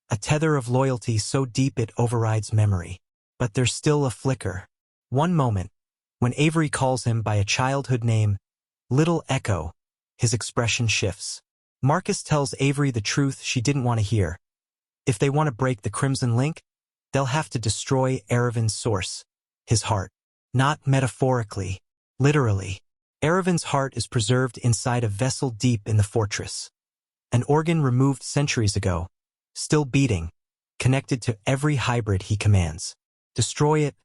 a tether of loyalty so deep it overrides memory. But there's still a flicker. One moment, when Avery calls him by a childhood name, Little Echo, his expression shifts. Marcus tells Avery the truth she didn't want to hear. If they want to break the Crimson Link, they'll have to destroy Erevan's source, his heart. Not metaphorically, literally. Erevan's heart is preserved inside a vessel deep in the fortress. An organ removed centuries ago, still beating, connected to every hybrid he commands. Destroy it,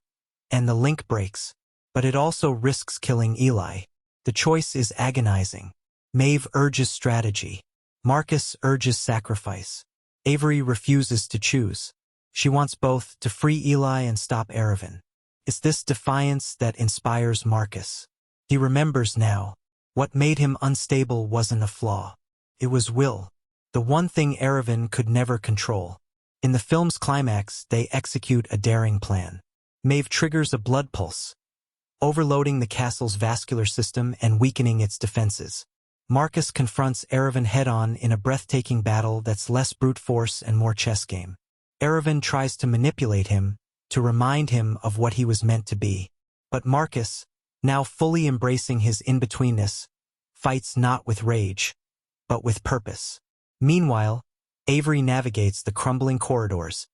and the link breaks. But it also risks killing Eli. The choice is agonizing. Maeve urges strategy. Marcus urges sacrifice. Avery refuses to choose. She wants both, to free Eli and stop Erevan. It's this defiance that inspires Marcus. He remembers now. What made him unstable wasn't a flaw. It was will. The one thing Erevan could never control. In the film's climax, they execute a daring plan. Maeve triggers a blood pulse, overloading the castle's vascular system and weakening its defenses. Marcus confronts Erevan head-on in a breathtaking battle that's less brute force and more chess game. Erevan tries to manipulate him, to remind him of what he was meant to be. But Marcus, now fully embracing his in-betweenness, fights not with rage, but with purpose. Meanwhile, Avery navigates the crumbling corridors,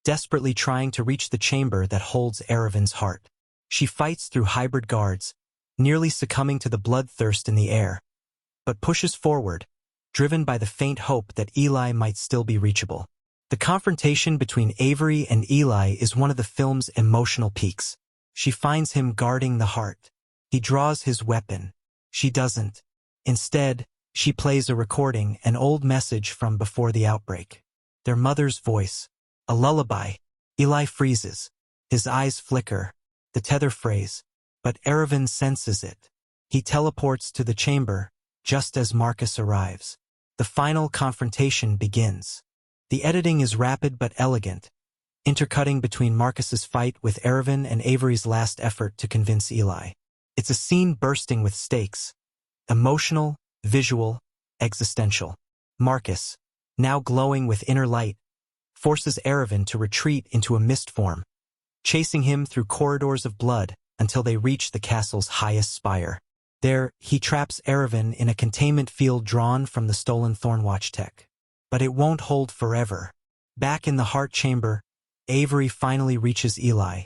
desperately trying to reach the chamber that holds Erevan's heart. She fights through hybrid guards, nearly succumbing to the bloodthirst in the air, but pushes forward, driven by the faint hope that Eli might still be reachable. The confrontation between Avery and Eli is one of the film's emotional peaks. She finds him guarding the heart. He draws his weapon. She doesn't. Instead, she plays a recording, an old message from before the outbreak. Their mother's voice. A lullaby. Eli freezes. His eyes flicker. The tether phrase. But Erevan senses it. He teleports to the chamber, just as Marcus arrives. The final confrontation begins. The editing is rapid but elegant, intercutting between Marcus's fight with Erevan and Avery's last effort to convince Eli. It's a scene bursting with stakes. Emotional, visual, existential. Marcus, now glowing with inner light, forces Erevan to retreat into a mist form, chasing him through corridors of blood until they reach the castle's highest spire. There, he traps Erevan in a containment field drawn from the stolen Thornwatch tech. But it won't hold forever. Back in the heart chamber, Avery finally reaches Eli.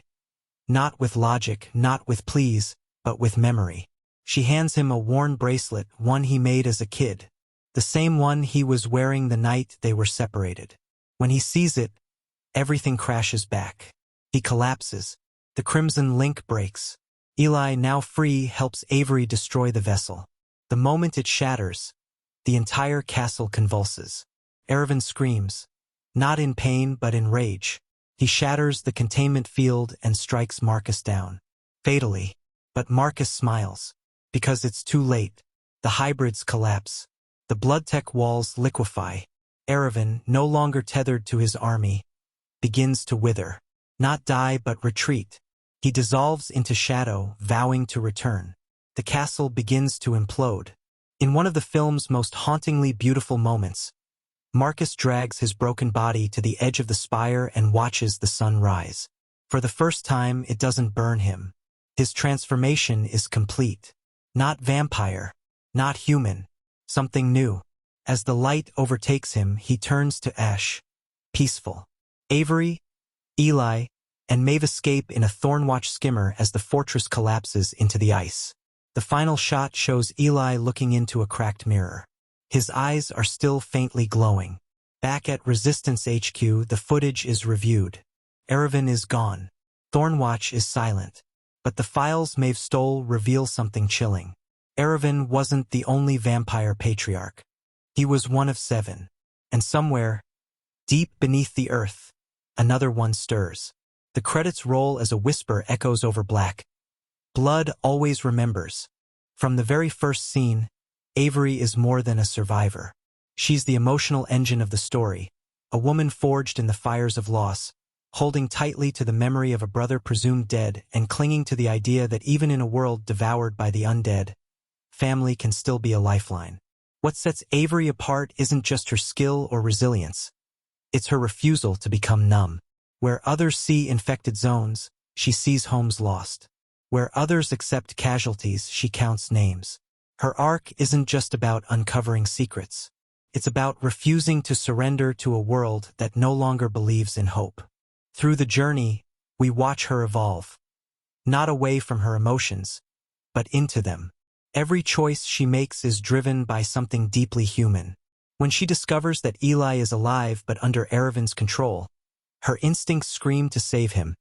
Not with logic, not with pleas, but with memory. She hands him a worn bracelet, one he made as a kid. The same one he was wearing the night they were separated. When he sees it, everything crashes back. He collapses. The Crimson Link breaks. Eli, now free, helps Avery destroy the vessel. The moment it shatters, the entire castle convulses. Erevan screams, not in pain but in rage. He shatters the containment field and strikes Marcus down. Fatally. But Marcus smiles. Because it's too late. The hybrids collapse. The blood tech walls liquefy. Erevan, no longer tethered to his army, begins to wither. Not die but retreat. He dissolves into shadow, vowing to return. The castle begins to implode. In one of the film's most hauntingly beautiful moments, Marcus drags his broken body to the edge of the spire and watches the sun rise. For the first time, it doesn't burn him. His transformation is complete. Not vampire, not human, something new. As the light overtakes him, he turns to ash, peaceful. Avery, Eli, and Maeve escape in a Thornwatch skimmer as the fortress collapses into the ice. The final shot shows Eli looking into a cracked mirror. His eyes are still faintly glowing. Back at Resistance HQ, the footage is reviewed. Erevan is gone. Thornwatch is silent. But the files Maeve stole reveal something chilling. Erevan wasn't the only vampire patriarch. He was one of 7. And somewhere, deep beneath the earth, another one stirs. The credits roll as a whisper echoes over black. Blood always remembers. From the very first scene, Avery is more than a survivor. She's the emotional engine of the story, a woman forged in the fires of loss, holding tightly to the memory of a brother presumed dead and clinging to the idea that even in a world devoured by the undead, family can still be a lifeline. What sets Avery apart isn't just her skill or resilience. It's her refusal to become numb. Where others see infected zones, she sees homes lost. Where others accept casualties, she counts names. Her arc isn't just about uncovering secrets. It's about refusing to surrender to a world that no longer believes in hope. Through the journey, we watch her evolve. Not away from her emotions, but into them. Every choice she makes is driven by something deeply human. When she discovers that Eli is alive but under Erevan's control, her instincts scream to save him,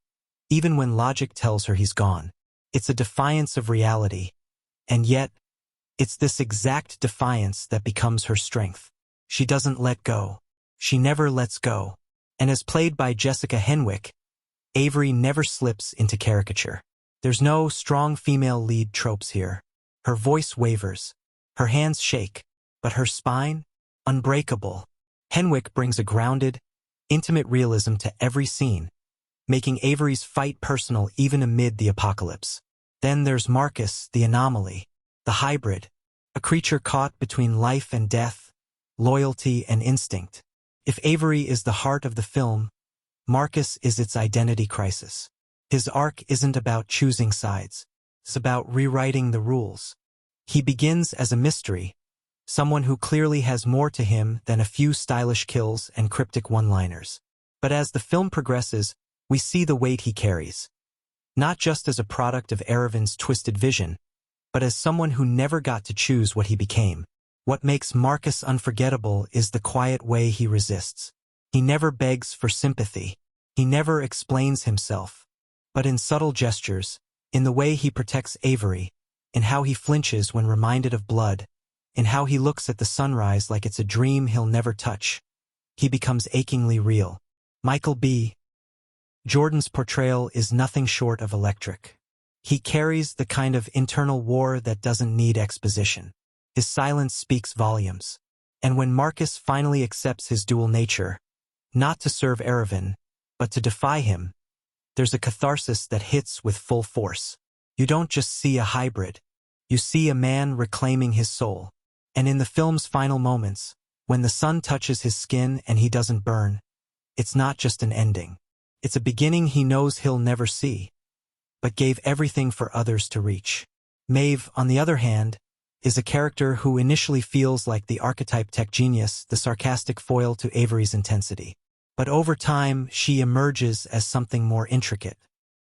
even when logic tells her he's gone. It's a defiance of reality, and yet, it's this exact defiance that becomes her strength. She doesn't let go. She never lets go. And as played by Jessica Henwick, Avery never slips into caricature. There's no strong female lead tropes here. Her voice wavers, her hands shake, but her spine, unbreakable. Henwick brings a grounded, intimate realism to every scene, making Avery's fight personal even amid the apocalypse. Then there's Marcus, the anomaly, the hybrid, a creature caught between life and death, loyalty and instinct. If Avery is the heart of the film, Marcus is its identity crisis. His arc isn't about choosing sides. It's about rewriting the rules. He begins as a mystery, someone who clearly has more to him than a few stylish kills and cryptic one-liners. But as the film progresses, we see the weight he carries. Not just as a product of Erevan's twisted vision, but as someone who never got to choose what he became. What makes Marcus unforgettable is the quiet way he resists. He never begs for sympathy. He never explains himself. But in subtle gestures, in the way he protects Avery, in how he flinches when reminded of blood, in how he looks at the sunrise like it's a dream he'll never touch, he becomes achingly real. Michael B. Jordan's portrayal is nothing short of electric. He carries the kind of internal war that doesn't need exposition. His silence speaks volumes. And when Marcus finally accepts his dual nature, not to serve Erevan, but to defy him, there's a catharsis that hits with full force. You don't just see a hybrid. You see a man reclaiming his soul. And in the film's final moments, when the sun touches his skin and he doesn't burn, it's not just an ending. It's a beginning he knows he'll never see, but gave everything for others to reach. Maeve, on the other hand, is a character who initially feels like the archetype tech genius, the sarcastic foil to Avery's intensity. But over time, she emerges as something more intricate.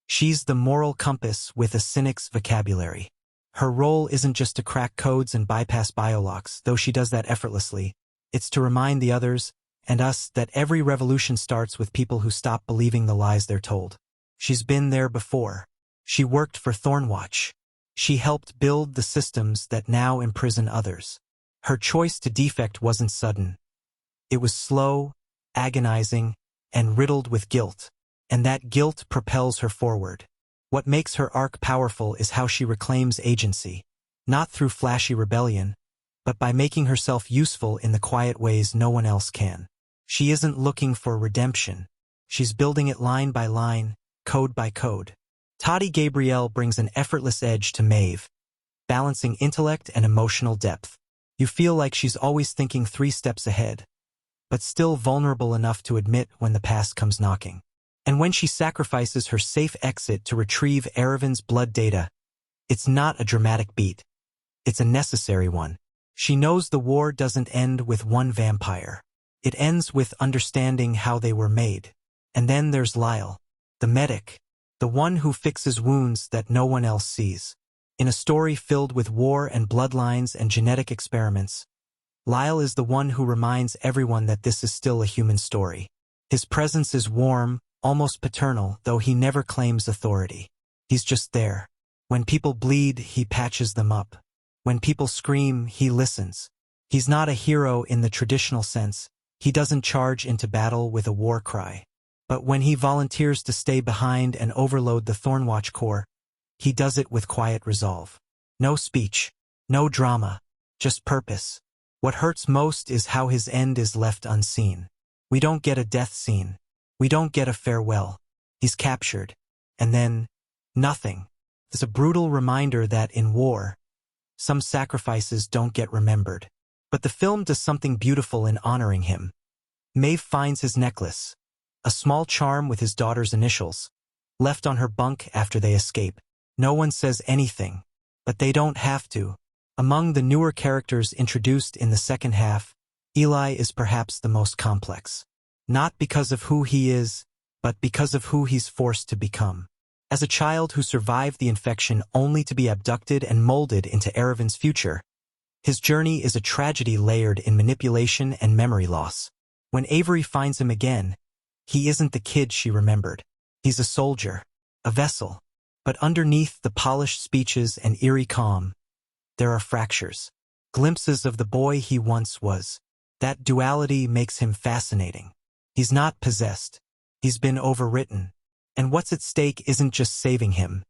She's the moral compass with a cynic's vocabulary. Her role isn't just to crack codes and bypass biolocks, though she does that effortlessly. It's to remind the others, and us, that every revolution starts with people who stop believing the lies they're told. She's been there before. She worked for Thornwatch. She helped build the systems that now imprison others. Her choice to defect wasn't sudden. It was slow, agonizing, and riddled with guilt. And that guilt propels her forward. What makes her arc powerful is how she reclaims agency, not through flashy rebellion, but by making herself useful in the quiet ways no one else can. She isn't looking for redemption. She's building it line by line, code by code. Toddy Gabrielle brings an effortless edge to Maeve, balancing intellect and emotional depth. You feel like she's always thinking 3 steps ahead, but still vulnerable enough to admit when the past comes knocking. And when she sacrifices her safe exit to retrieve Erevan's blood data, it's not a dramatic beat. It's a necessary one. She knows the war doesn't end with one vampire. It ends with understanding how they were made. And then there's Lyle, the medic, the one who fixes wounds that no one else sees. In a story filled with war and bloodlines and genetic experiments, Lyle is the one who reminds everyone that this is still a human story. His presence is warm, almost paternal, though he never claims authority. He's just there. When people bleed, he patches them up. When people scream, he listens. He's not a hero in the traditional sense. He doesn't charge into battle with a war cry. But when he volunteers to stay behind and overload the Thornwatch Corps, he does it with quiet resolve. No speech, no drama, just purpose. What hurts most is how his end is left unseen. We don't get a death scene. We don't get a farewell. He's captured. And then, nothing. It's a brutal reminder that in war, some sacrifices don't get remembered. But the film does something beautiful in honoring him. Maeve finds his necklace, a small charm with his daughter's initials, left on her bunk after they escape. No one says anything, but they don't have to. Among the newer characters introduced in the second half, Eli is perhaps the most complex. Not because of who he is, but because of who he's forced to become. As a child who survived the infection only to be abducted and molded into Erevan's future, his journey is a tragedy layered in manipulation and memory loss. When Avery finds him again, he isn't the kid she remembered. He's a soldier, a vessel. But underneath the polished speeches and eerie calm, there are fractures, glimpses of the boy he once was. That duality makes him fascinating. He's not possessed. He's been overwritten. And what's at stake isn't just saving him.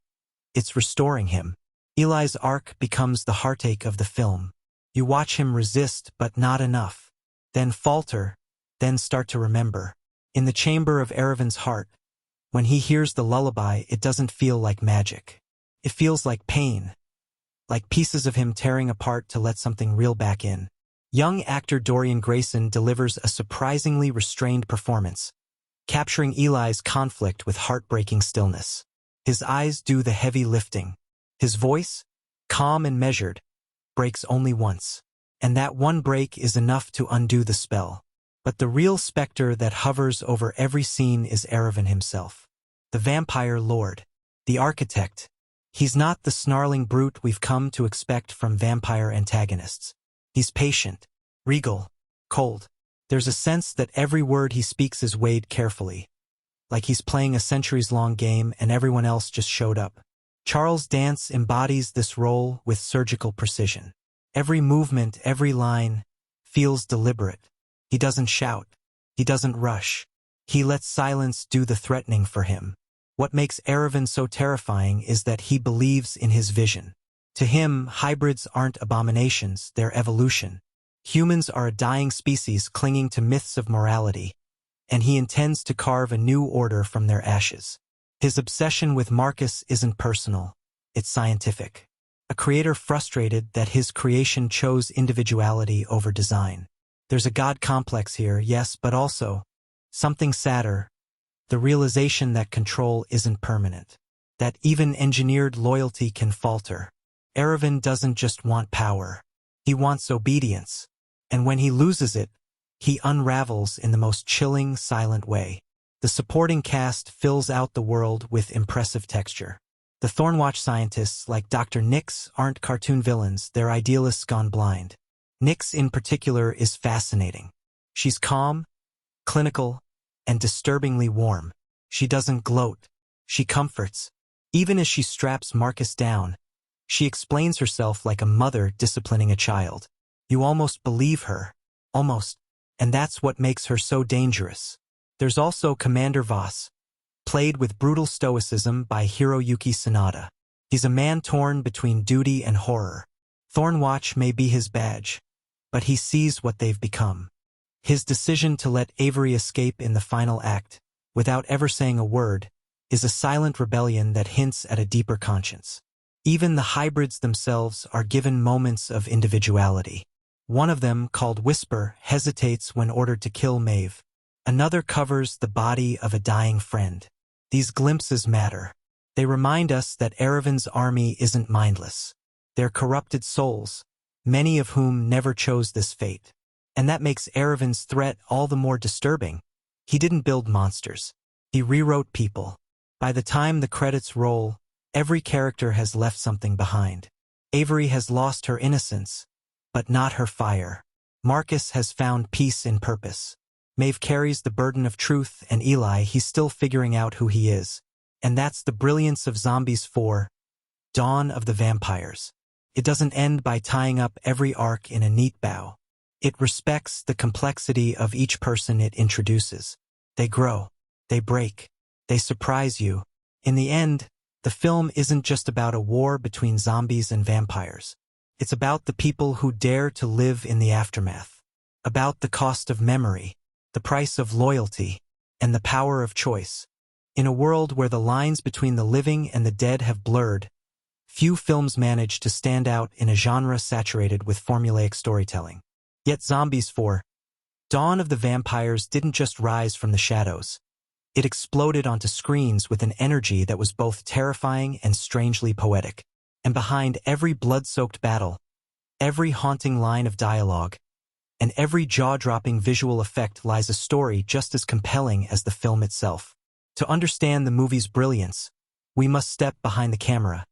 It's restoring him. Eli's arc becomes the heartache of the film. You watch him resist, but not enough. Then falter, then start to remember. In the chamber of Erevan's heart, when he hears the lullaby, it doesn't feel like magic. It feels like pain. Like pieces of him tearing apart to let something real back in. Young actor Dorian Grayson delivers a surprisingly restrained performance, capturing Eli's conflict with heartbreaking stillness. His eyes do the heavy lifting. His voice, calm and measured, breaks only once. And that one break is enough to undo the spell. But the real specter that hovers over every scene is Erevan himself. The vampire lord. The architect. He's not the snarling brute we've come to expect from vampire antagonists. He's patient, regal, cold. There's a sense that every word he speaks is weighed carefully. Like he's playing a centuries-long game and everyone else just showed up. Charles Dance embodies this role with surgical precision. Every movement, every line, feels deliberate. He doesn't shout. He doesn't rush. He lets silence do the threatening for him. What makes Erevan so terrifying is that he believes in his vision. To him, hybrids aren't abominations, they're evolution. Humans are a dying species clinging to myths of morality, and he intends to carve a new order from their ashes. His obsession with Marcus isn't personal, it's scientific. A creator frustrated that his creation chose individuality over design. There's a god complex here, yes, but also something sadder, the realization that control isn't permanent, that even engineered loyalty can falter. Erevan doesn't just want power, he wants obedience, and when he loses it, he unravels in the most chilling, silent way. The supporting cast fills out the world with impressive texture. The Thornwatch scientists, like Dr. Nix, aren't cartoon villains, they're idealists gone blind. Nix in particular is fascinating. She's calm, clinical, and disturbingly warm. She doesn't gloat. She comforts. Even as she straps Marcus down, she explains herself like a mother disciplining a child. You almost believe her. Almost. And that's what makes her so dangerous. There's also Commander Voss, played with brutal stoicism by Hiroyuki Sanada. He's a man torn between duty and horror. Thornwatch may be his badge, but he sees what they've become. His decision to let Avery escape in the final act, without ever saying a word, is a silent rebellion that hints at a deeper conscience. Even the hybrids themselves are given moments of individuality. One of them, called Whisper, hesitates when ordered to kill Maeve. Another covers the body of a dying friend. These glimpses matter. They remind us that Erevan's army isn't mindless. They're corrupted souls, many of whom never chose this fate. And that makes Erevan's threat all the more disturbing. He didn't build monsters. He rewrote people. By the time the credits roll, every character has left something behind. Avery has lost her innocence, but not her fire. Marcus has found peace in purpose. Maeve carries the burden of truth, and Eli, he's still figuring out who he is. And that's the brilliance of Zombies 4, Dawn of the Vampires. It doesn't end by tying up every arc in a neat bow. It respects the complexity of each person it introduces. They grow, they break, they surprise you. In the end, the film isn't just about a war between zombies and vampires. It's about the people who dare to live in the aftermath. About the cost of memory, the price of loyalty, and the power of choice. In a world where the lines between the living and the dead have blurred, few films manage to stand out in a genre saturated with formulaic storytelling. Yet Zombies 4, Dawn of the Vampires didn't just rise from the shadows. It exploded onto screens with an energy that was both terrifying and strangely poetic. And behind every blood-soaked battle, every haunting line of dialogue, and every jaw-dropping visual effect lies a story just as compelling as the film itself. To understand the movie's brilliance, we must step behind the camera,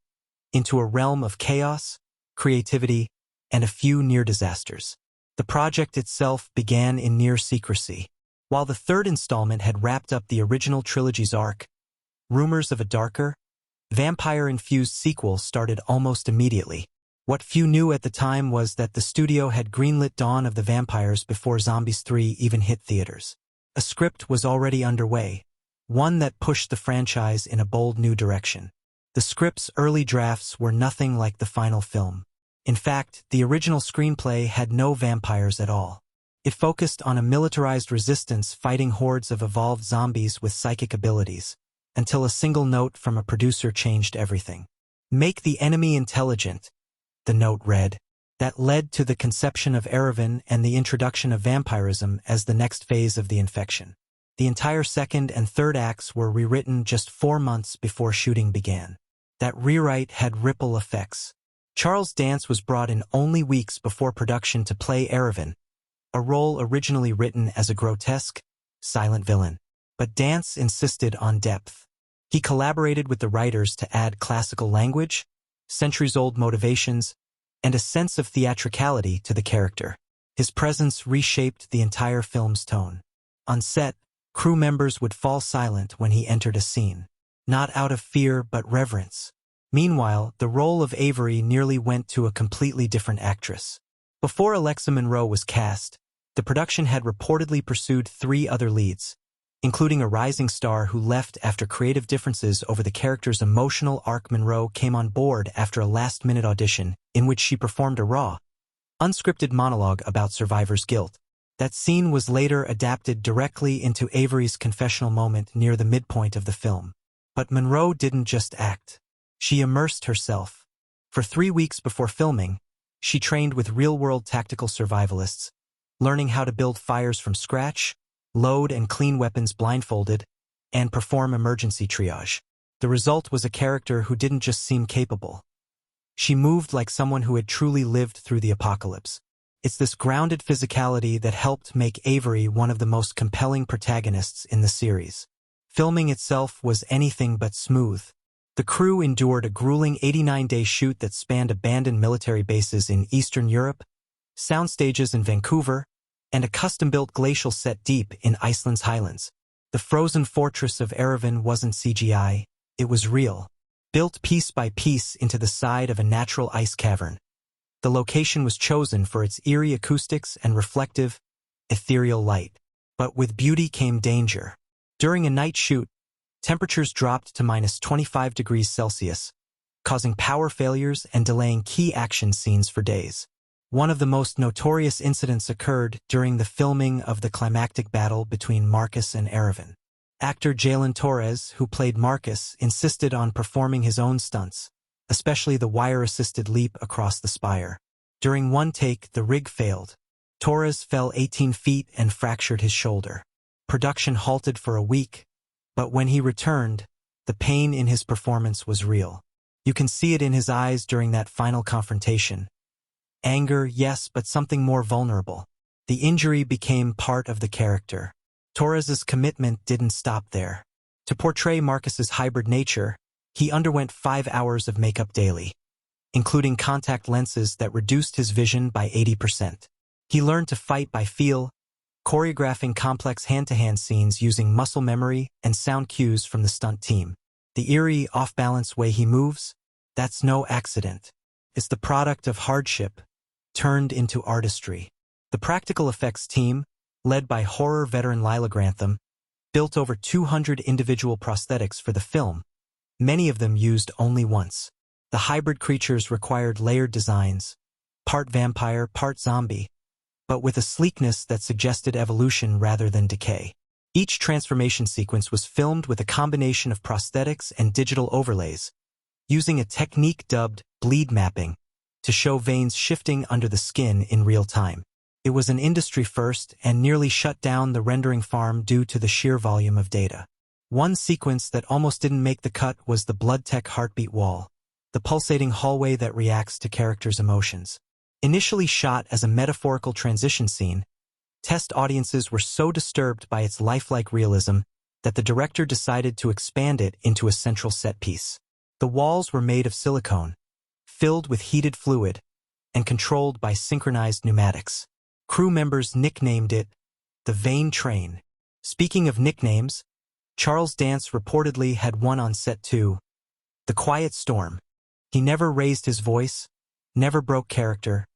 into a realm of chaos, creativity, and a few near disasters. The project itself began in near secrecy. While the third installment had wrapped up the original trilogy's arc, rumors of a darker, vampire-infused sequel started almost immediately. What few knew at the time was that the studio had greenlit Dawn of the Vampires before Zombies 3 even hit theaters. A script was already underway, one that pushed the franchise in a bold new direction. The script's early drafts were nothing like the final film. In fact, the original screenplay had no vampires at all. It focused on a militarized resistance fighting hordes of evolved zombies with psychic abilities, until a single note from a producer changed everything. "Make the enemy intelligent," the note read. That led to the conception of Erevan and the introduction of vampirism as the next phase of the infection. The entire second and third acts were rewritten just 4 months before shooting began. That rewrite had ripple effects. Charles Dance was brought in only weeks before production to play Erevan, a role originally written as a grotesque, silent villain. But Dance insisted on depth. He collaborated with the writers to add classical language, centuries-old motivations, and a sense of theatricality to the character. His presence reshaped the entire film's tone. On set, crew members would fall silent when he entered a scene, not out of fear but reverence. Meanwhile, the role of Avery nearly went to a completely different actress. Before Alexa Monroe was cast, the production had reportedly pursued 3 other leads, including a rising star who left after creative differences over the character's emotional arc. Monroe came on board after a last-minute audition in which she performed a raw, unscripted monologue about survivor's guilt. That scene was later adapted directly into Avery's confessional moment near the midpoint of the film. But Monroe didn't just act. She immersed herself. For 3 weeks before filming, she trained with real-world tactical survivalists, learning how to build fires from scratch, load and clean weapons blindfolded, and perform emergency triage. The result was a character who didn't just seem capable. She moved like someone who had truly lived through the apocalypse. It's this grounded physicality that helped make Avery one of the most compelling protagonists in the series. Filming itself was anything but smooth. The crew endured a grueling 89-day shoot that spanned abandoned military bases in Eastern Europe, soundstages in Vancouver, and a custom-built glacial set deep in Iceland's highlands. The frozen fortress of Erevan wasn't CGI, it was real, built piece by piece into the side of a natural ice cavern. The location was chosen for its eerie acoustics and reflective, ethereal light. But with beauty came danger. During a night shoot, temperatures dropped to -25 degrees Celsius, causing power failures and delaying key action scenes for days. One of the most notorious incidents occurred during the filming of the climactic battle between Marcus and Erevan. Actor Jalen Torres, who played Marcus, insisted on performing his own stunts, especially the wire-assisted leap across the spire. During one take, the rig failed. Torres fell 18 feet and fractured his shoulder. Production halted for a week, but when he returned, the pain in his performance was real. You can see it in his eyes during that final confrontation. Anger, yes, but something more vulnerable. The injury became part of the character. Torres's commitment didn't stop there. To portray Marcus's hybrid nature, he underwent 5 hours of makeup daily, including contact lenses that reduced his vision by 80%. He learned to fight by feel, choreographing complex hand-to-hand scenes using muscle memory and sound cues from the stunt team. The eerie, off-balance way he moves, that's no accident. It's the product of hardship, turned into artistry. The practical effects team, led by horror veteran Lila Grantham, built over 200 individual prosthetics for the film, many of them used only once. The hybrid creatures required layered designs, part vampire, part zombie, but with a sleekness that suggested evolution rather than decay. Each transformation sequence was filmed with a combination of prosthetics and digital overlays, using a technique dubbed bleed mapping to show veins shifting under the skin in real time. It was an industry first and nearly shut down the rendering farm due to the sheer volume of data. One sequence that almost didn't make the cut was the blood tech heartbeat wall, the pulsating hallway that reacts to characters' emotions. Initially shot as a metaphorical transition scene, test audiences were so disturbed by its lifelike realism that the director decided to expand it into a central set piece. The walls were made of silicone, filled with heated fluid, and controlled by synchronized pneumatics. Crew members nicknamed it the Vein Train. Speaking of nicknames, Charles Dance reportedly had one on set too, the Quiet Storm. He never raised his voice, never broke character,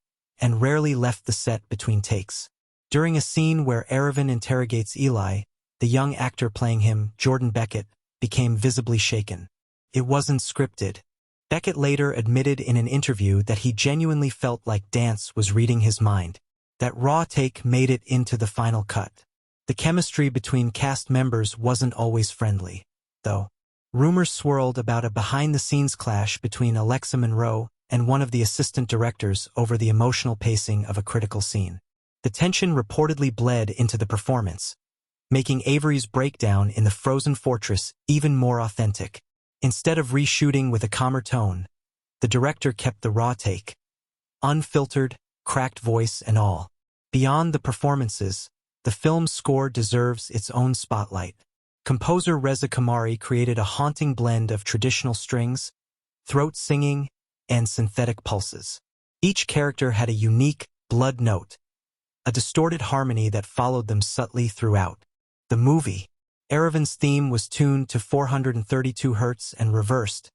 and rarely left the set between takes. During a scene where Aravan interrogates Eli, the young actor playing him, Jordan Beckett, became visibly shaken. It wasn't scripted. Beckett later admitted in an interview that he genuinely felt like Dance was reading his mind. That raw take made it into the final cut. The chemistry between cast members wasn't always friendly, though. Rumors swirled about a behind-the-scenes clash between Alexa Monroe and one of the assistant directors over the emotional pacing of a critical scene. The tension reportedly bled into the performance, making Avery's breakdown in the frozen fortress even more authentic. Instead of reshooting with a calmer tone, the director kept the raw take, unfiltered, cracked voice and all. Beyond the performances, the film's score deserves its own spotlight. Composer Reza Kamari created a haunting blend of traditional strings, throat singing, and synthetic pulses. Each character had a unique blood note, a distorted harmony that followed them subtly throughout. The movie, Aravan's theme was tuned to 432 Hz and reversed,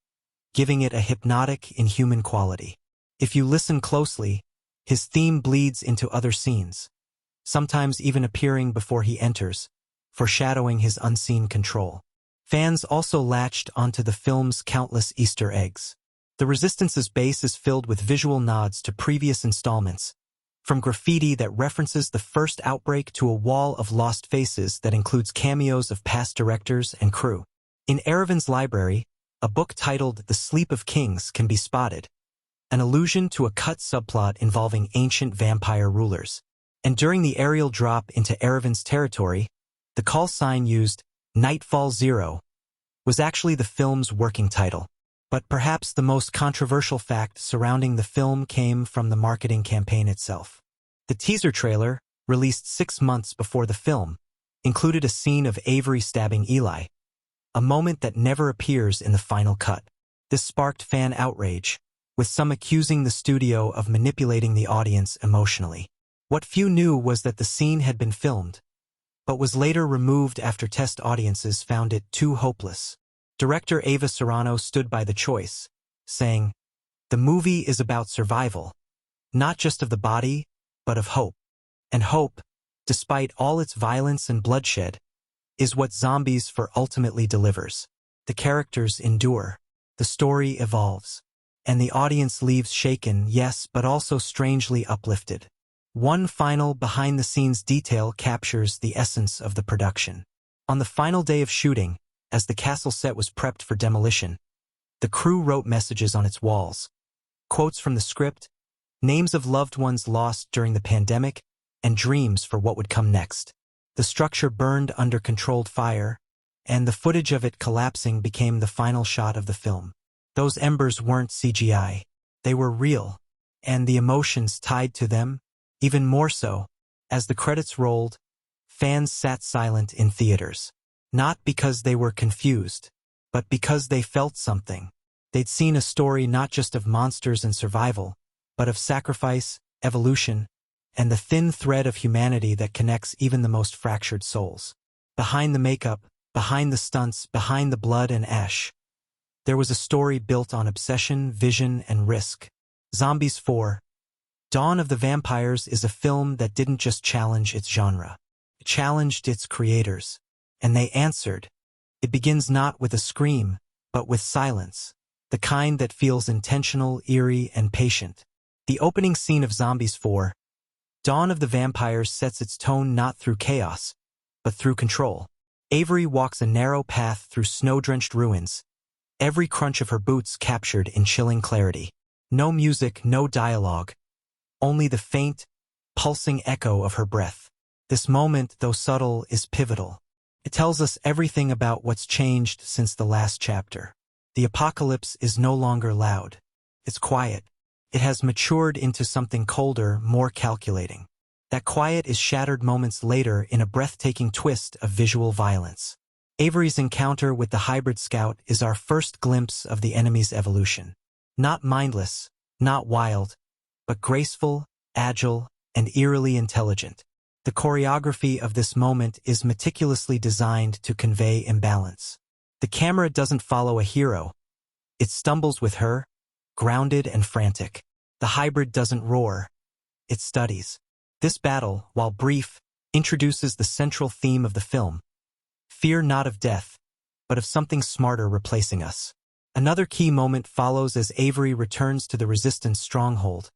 giving it a hypnotic, inhuman quality. If you listen closely, his theme bleeds into other scenes, sometimes even appearing before he enters, foreshadowing his unseen control. Fans also latched onto the film's countless Easter eggs. The Resistance's base is filled with visual nods to previous installments, from graffiti that references the first outbreak to a wall of lost faces that includes cameos of past directors and crew. In Aravan's library, a book titled The Sleep of Kings can be spotted, an allusion to a cut subplot involving ancient vampire rulers. And during the aerial drop into Aravan's territory, the call sign used, Nightfall Zero, was actually the film's working title. But perhaps the most controversial fact surrounding the film came from the marketing campaign itself. The teaser trailer, released 6 months before the film, included a scene of Avery stabbing Eli, a moment that never appears in the final cut. This sparked fan outrage, with some accusing the studio of manipulating the audience emotionally. What few knew was that the scene had been filmed, but was later removed after test audiences found it too hopeless. Director Ava Serrano stood by the choice, saying, "The movie is about survival, not just of the body, but of hope. And hope, despite all its violence and bloodshed, is what Zombies 4 ultimately delivers. The characters endure, the story evolves, and the audience leaves shaken, yes, but also strangely uplifted." One final behind-the-scenes detail captures the essence of the production. On the final day of shooting, as the castle set was prepped for demolition, the crew wrote messages on its walls, quotes from the script, names of loved ones lost during the pandemic, and dreams for what would come next. The structure burned under controlled fire, and the footage of it collapsing became the final shot of the film. Those embers weren't CGI. They were real, and the emotions tied to them, even more so. As the credits rolled, fans sat silent in theaters. Not because they were confused, but because they felt something. They'd seen a story not just of monsters and survival, but of sacrifice, evolution, and the thin thread of humanity that connects even the most fractured souls. Behind the makeup, behind the stunts, behind the blood and ash, there was a story built on obsession, vision, and risk. Zombies 4: Dawn of the Vampires is a film that didn't just challenge its genre. It challenged its creators. And they answered. It begins not with a scream, but with silence. The kind that feels intentional, eerie, and patient. The opening scene of Zombies 4: Dawn of the Vampires sets its tone not through chaos, but through control. Avery walks a narrow path through snow-drenched ruins, every crunch of her boots captured in chilling clarity. No music, no dialogue, only the faint, pulsing echo of her breath. This moment, though subtle, is pivotal. It tells us everything about what's changed since the last chapter. The apocalypse is no longer loud. It's quiet. It has matured into something colder, more calculating. That quiet is shattered moments later in a breathtaking twist of visual violence. Avery's encounter with the hybrid scout is our first glimpse of the enemy's evolution. Not mindless, not wild, but graceful, agile, and eerily intelligent. The choreography of this moment is meticulously designed to convey imbalance. The camera doesn't follow a hero. It stumbles with her, grounded and frantic. The hybrid doesn't roar. It studies. This battle, while brief, introduces the central theme of the film. Fear not of death, but of something smarter replacing us. Another key moment follows as Avery returns to the Resistance stronghold.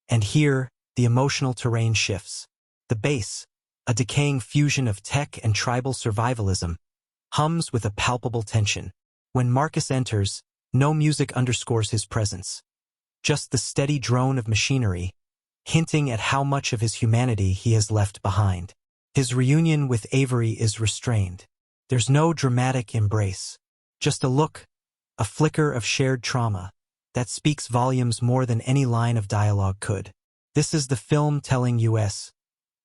And here, the emotional terrain shifts. The base, a decaying fusion of tech and tribal survivalism, hums with a palpable tension. When Marcus enters, no music underscores his presence. Just the steady drone of machinery, hinting at how much of his humanity he has left behind. His reunion with Avery is restrained. There's no dramatic embrace. Just a look, a flicker of shared trauma, that speaks volumes more than any line of dialogue could. This is the film telling us,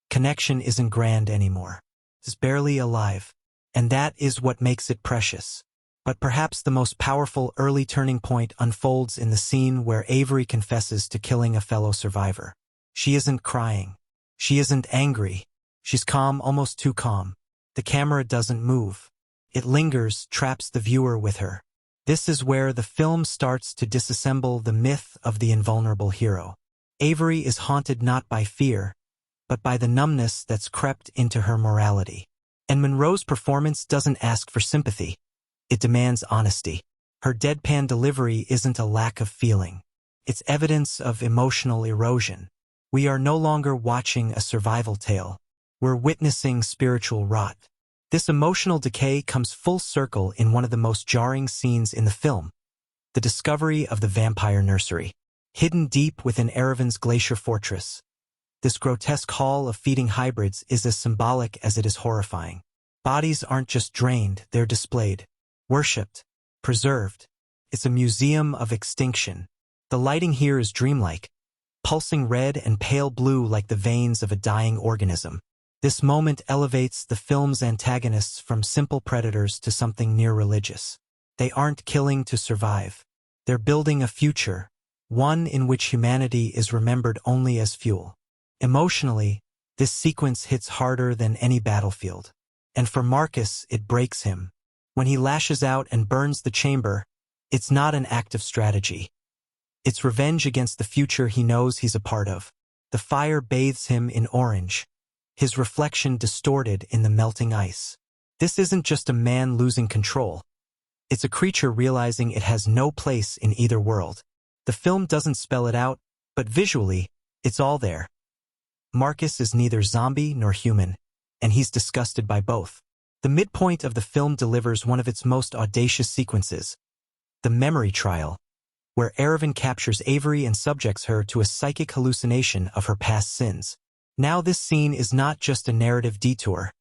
connection isn't grand anymore. It's barely alive. And that is what makes it precious. But perhaps the most powerful early turning point unfolds in the scene where Avery confesses to killing a fellow survivor. She isn't crying. She isn't angry. She's calm, almost too calm. The camera doesn't move. It lingers, traps the viewer with her. This is where the film starts to disassemble the myth of the invulnerable hero. Avery is haunted not by fear, but by the numbness that's crept into her morality. And Monroe's performance doesn't ask for sympathy. It demands honesty. Her deadpan delivery isn't a lack of feeling. It's evidence of emotional erosion. We are no longer watching a survival tale. We're witnessing spiritual rot. This emotional decay comes full circle in one of the most jarring scenes in the film, the discovery of the vampire nursery. Hidden deep within Erevan's glacier fortress, this grotesque hall of feeding hybrids is as symbolic as it is horrifying. Bodies aren't just drained, they're displayed, worshipped, preserved. It's a museum of extinction. The lighting here is dreamlike, pulsing red and pale blue like the veins of a dying organism. This moment elevates the film's antagonists from simple predators to something near religious. They aren't killing to survive. They're building a future, one in which humanity is remembered only as fuel. Emotionally, this sequence hits harder than any battlefield. And for Marcus, it breaks him. When he lashes out and burns the chamber, it's not an act of strategy. It's revenge against the future he knows he's a part of. The fire bathes him in orange, his reflection distorted in the melting ice. This isn't just a man losing control. It's a creature realizing it has no place in either world. The film doesn't spell it out, but visually, it's all there. Marcus is neither zombie nor human, and he's disgusted by both. The midpoint of the film delivers one of its most audacious sequences, the memory trial, where Erevan captures Avery and subjects her to a psychic hallucination of her past sins. Now this scene is not just a narrative detour.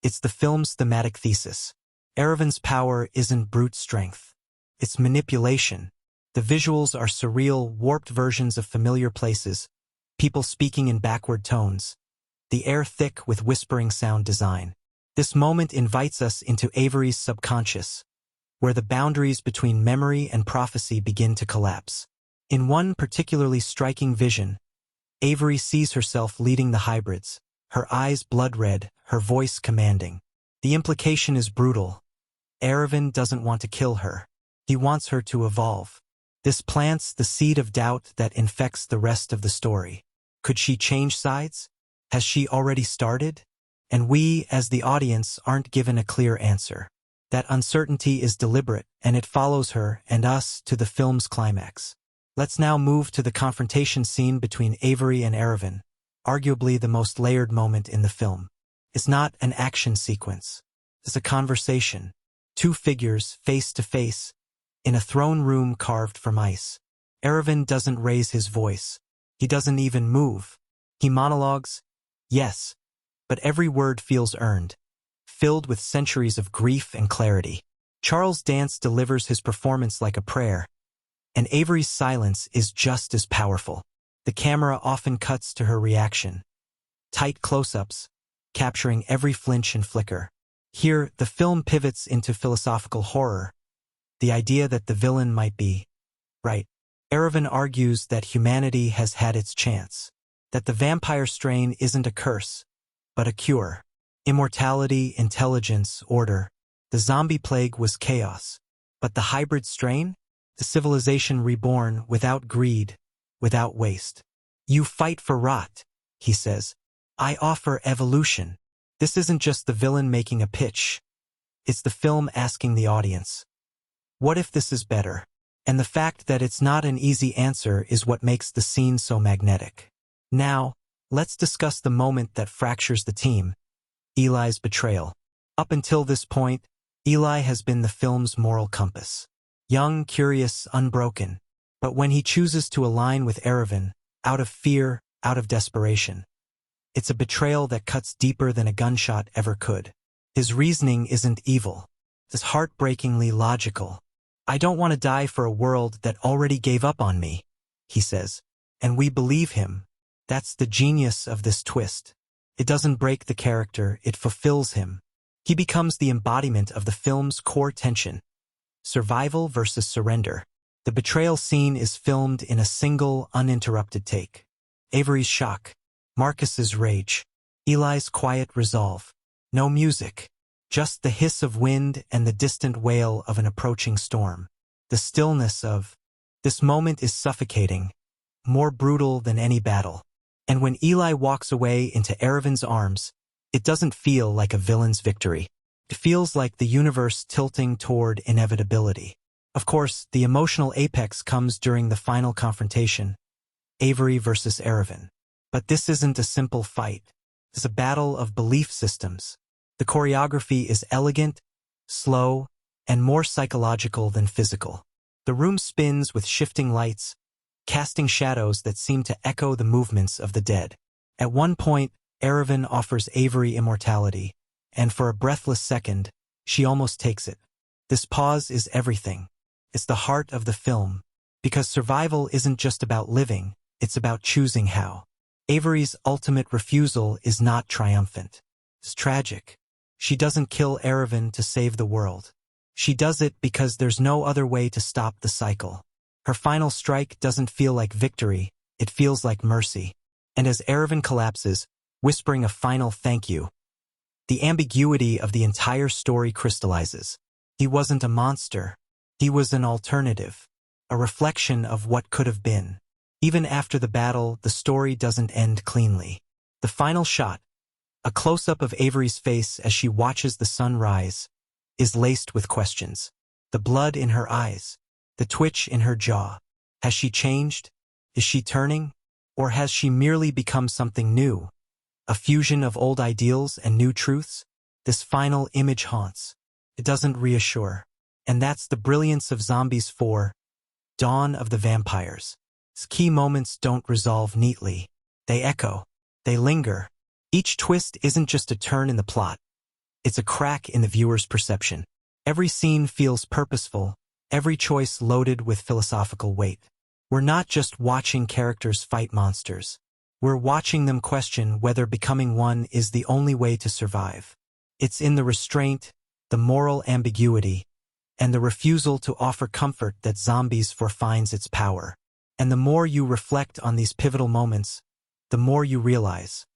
It's the film's thematic thesis. Erevan's power isn't brute strength. It's manipulation. The visuals are surreal, warped versions of familiar places, people speaking in backward tones, the air thick with whispering sound design. This moment invites us into Avery's subconscious, where the boundaries between memory and prophecy begin to collapse. In one particularly striking vision, Avery sees herself leading the hybrids, her eyes blood-red, her voice commanding. The implication is brutal. Aravan doesn't want to kill her. He wants her to evolve. This plants the seed of doubt that infects the rest of the story. Could she change sides? Has she already started? And we, as the audience, aren't given a clear answer. That uncertainty is deliberate, and it follows her and us to the film's climax. Let's now move to the confrontation scene between Avery and Aravan, arguably the most layered moment in the film. It's not an action sequence. It's a conversation. Two figures, face to face, in a throne room carved from ice. Aravan doesn't raise his voice. He doesn't even move. He monologues, yes, but every word feels earned, filled with centuries of grief and clarity. Charles Dance delivers his performance like a prayer, and Avery's silence is just as powerful. The camera often cuts to her reaction. Tight close-ups, capturing every flinch and flicker. Here, the film pivots into philosophical horror, the idea that the villain might be right. Aravan argues that humanity has had its chance, that the vampire strain isn't a curse, but a cure. Immortality, intelligence, order. The zombie plague was chaos. But the hybrid strain? The civilization reborn without greed, without waste. You fight for rot, he says. I offer evolution. This isn't just the villain making a pitch. It's the film asking the audience, what if this is better? And the fact that it's not an easy answer is what makes the scene so magnetic. Now, let's discuss the moment that fractures the team, Eli's betrayal. Up until this point, Eli has been the film's moral compass. Young, curious, unbroken. But when he chooses to align with Aravan, out of fear, out of desperation, it's a betrayal that cuts deeper than a gunshot ever could. His reasoning isn't evil. It's heartbreakingly logical. I don't want to die for a world that already gave up on me, he says. And we believe him. That's the genius of this twist. It doesn't break the character, it fulfills him. He becomes the embodiment of the film's core tension. Survival versus surrender. The betrayal scene is filmed in a single, uninterrupted take. Avery's shock. Marcus's rage. Eli's quiet resolve. No music. Just the hiss of wind and the distant wail of an approaching storm. The stillness of this moment is suffocating, more brutal than any battle. And when Eli walks away into Aravan's arms, it doesn't feel like a villain's victory. It feels like the universe tilting toward inevitability. Of course, the emotional apex comes during the final confrontation, Avery versus Aravan. But this isn't a simple fight. It's a battle of belief systems. The choreography is elegant, slow, and more psychological than physical. The room spins with shifting lights, casting shadows that seem to echo the movements of the dead. At one point, Aravan offers Avery immortality, and for a breathless second, she almost takes it. This pause is everything. It's the heart of the film, because survival isn't just about living, it's about choosing how. Avery's ultimate refusal is not triumphant. It's tragic. She doesn't kill Aravan to save the world. She does it because there's no other way to stop the cycle. Her final strike doesn't feel like victory, it feels like mercy. And as Aravan collapses, whispering a final thank you, the ambiguity of the entire story crystallizes. He wasn't a monster. He was an alternative, a reflection of what could have been. Even after the battle, the story doesn't end cleanly. The final shot, a close-up of Avery's face as she watches the sun rise, is laced with questions. The blood in her eyes, the twitch in her jaw. Has she changed? Is she turning? Or has she merely become something new? A fusion of old ideals and new truths? This final image haunts. It doesn't reassure. And that's the brilliance of Zombies 4, Dawn of the Vampires. Its key moments don't resolve neatly. They echo. They linger. Each twist isn't just a turn in the plot. It's a crack in the viewer's perception. Every scene feels purposeful, every choice loaded with philosophical weight. We're not just watching characters fight monsters. We're watching them question whether becoming one is the only way to survive. It's in the restraint, the moral ambiguity, and the refusal to offer comfort that Zombies 4 finds its power. And the more you reflect on these pivotal moments, the more you realize.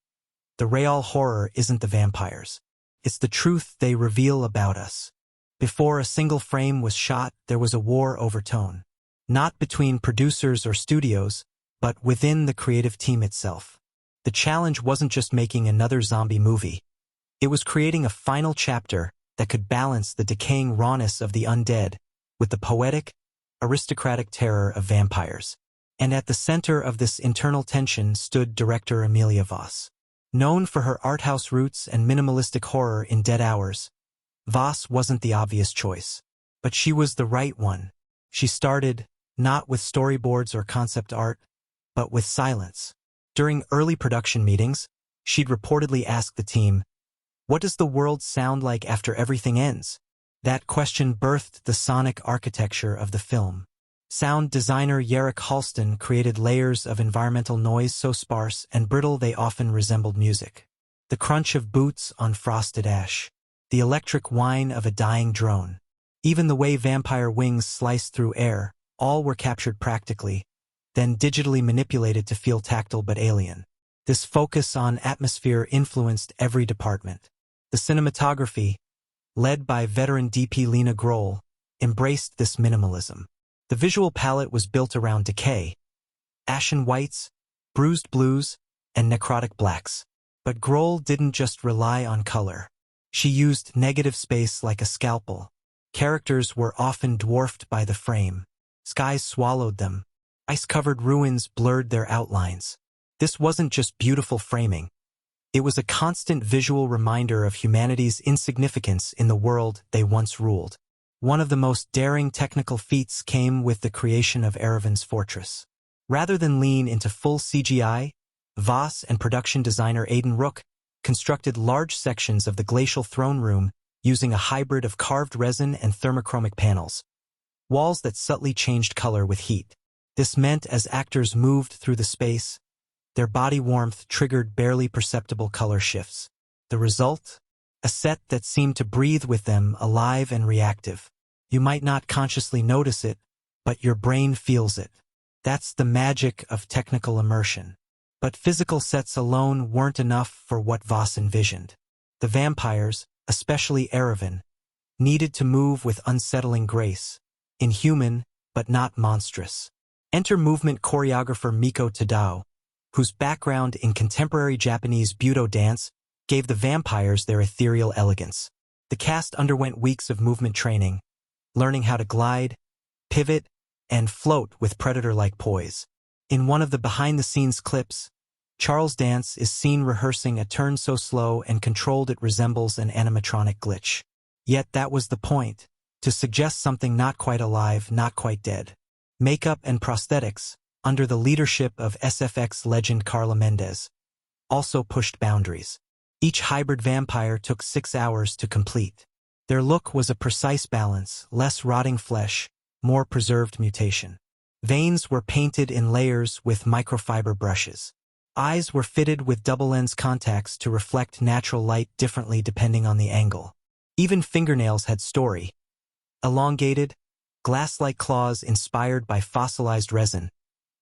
The real horror isn't the vampires. It's the truth they reveal about us. Before a single frame was shot, there was a war overtone. Not between producers or studios, but within the creative team itself. The challenge wasn't just making another zombie movie. It was creating a final chapter that could balance the decaying rawness of the undead with the poetic, aristocratic terror of vampires. And at the center of this internal tension stood director Amelia Voss. Known for her art house roots and minimalistic horror in Dead Hours, Voss wasn't the obvious choice. But she was the right one. She started, not with storyboards or concept art, but with silence. During early production meetings, she'd reportedly ask the team, "What does the world sound like after everything ends?" That question birthed the sonic architecture of the film. Sound designer Jarek Halston created layers of environmental noise so sparse and brittle they often resembled music. The crunch of boots on frosted ash. The electric whine of a dying drone. Even the way vampire wings sliced through air, all were captured practically, then digitally manipulated to feel tactile but alien. This focus on atmosphere influenced every department. The cinematography, led by veteran DP Lena Grohl, embraced this minimalism. The visual palette was built around decay, ashen whites, bruised blues, and necrotic blacks. But Grohl didn't just rely on color. She used negative space like a scalpel. Characters were often dwarfed by the frame. Skies swallowed them. Ice-covered ruins blurred their outlines. This wasn't just beautiful framing. It was a constant visual reminder of humanity's insignificance in the world they once ruled. One of the most daring technical feats came with the creation of Erevan's fortress. Rather than lean into full CGI, Voss and production designer Aidan Rook constructed large sections of the glacial throne room using a hybrid of carved resin and thermochromic panels, walls that subtly changed color with heat. This meant as actors moved through the space, their body warmth triggered barely perceptible color shifts. The result? A set that seemed to breathe with them, alive and reactive. You might not consciously notice it, but your brain feels it. That's the magic of technical immersion. But physical sets alone weren't enough for what Voss envisioned. The vampires, especially Erevan, needed to move with unsettling grace, inhuman but not monstrous. Enter movement choreographer Miko Tadao, whose background in contemporary Japanese Budo dance gave the vampires their ethereal elegance. The cast underwent weeks of movement training, learning how to glide, pivot, and float with predator-like poise. In one of the behind-the-scenes clips, Charles Dance is seen rehearsing a turn so slow and controlled it resembles an animatronic glitch. Yet that was the point, to suggest something not quite alive, not quite dead. Makeup and prosthetics, under the leadership of SFX legend Carla Mendez, also pushed boundaries. Each hybrid vampire took 6 hours to complete. Their look was a precise balance, less rotting flesh, more preserved mutation. Veins were painted in layers with microfiber brushes. Eyes were fitted with double-lens contacts to reflect natural light differently depending on the angle. Even fingernails had story. Elongated, glass-like claws inspired by fossilized resin,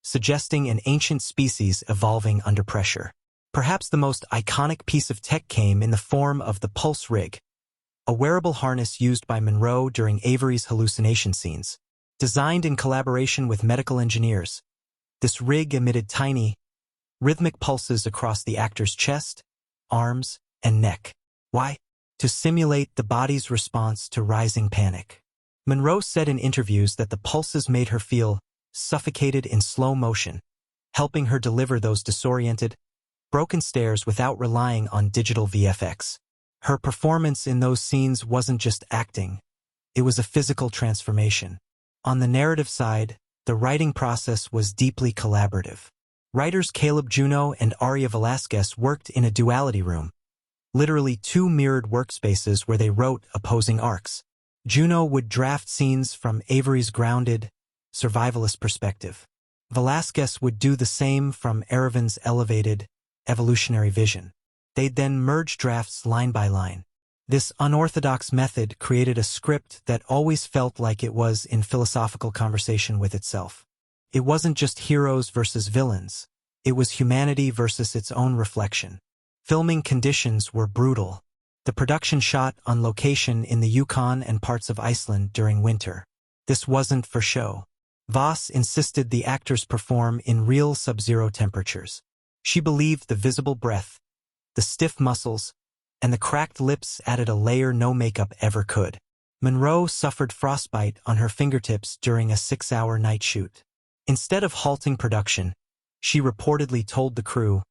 suggesting an ancient species evolving under pressure. Perhaps the most iconic piece of tech came in the form of the pulse rig, a wearable harness used by Monroe during Avery's hallucination scenes. Designed in collaboration with medical engineers, this rig emitted tiny, rhythmic pulses across the actor's chest, arms, and neck. Why? To simulate the body's response to rising panic. Monroe said in interviews that the pulses made her feel suffocated in slow motion, helping her deliver those disoriented, broken stares without relying on digital VFX. Her performance in those scenes wasn't just acting, it was a physical transformation. On the narrative side, the writing process was deeply collaborative. Writers Caleb Juneau and Aria Velasquez worked in a duality room, literally 2 mirrored workspaces where they wrote opposing arcs. Juneau would draft scenes from Avery's grounded, survivalist perspective. Velasquez would do the same from Erevan's elevated, evolutionary vision. They'd then merge drafts line by line. This unorthodox method created a script that always felt like it was in philosophical conversation with itself. It wasn't just heroes versus villains. It was humanity versus its own reflection. Filming conditions were brutal. The production shot on location in the Yukon and parts of Iceland during winter. This wasn't for show. Voss insisted the actors perform in real sub-zero temperatures. She believed the visible breath, the stiff muscles, and the cracked lips added a layer no makeup ever could. Monroe suffered frostbite on her fingertips during a 6-hour night shoot. Instead of halting production, she reportedly told the crew,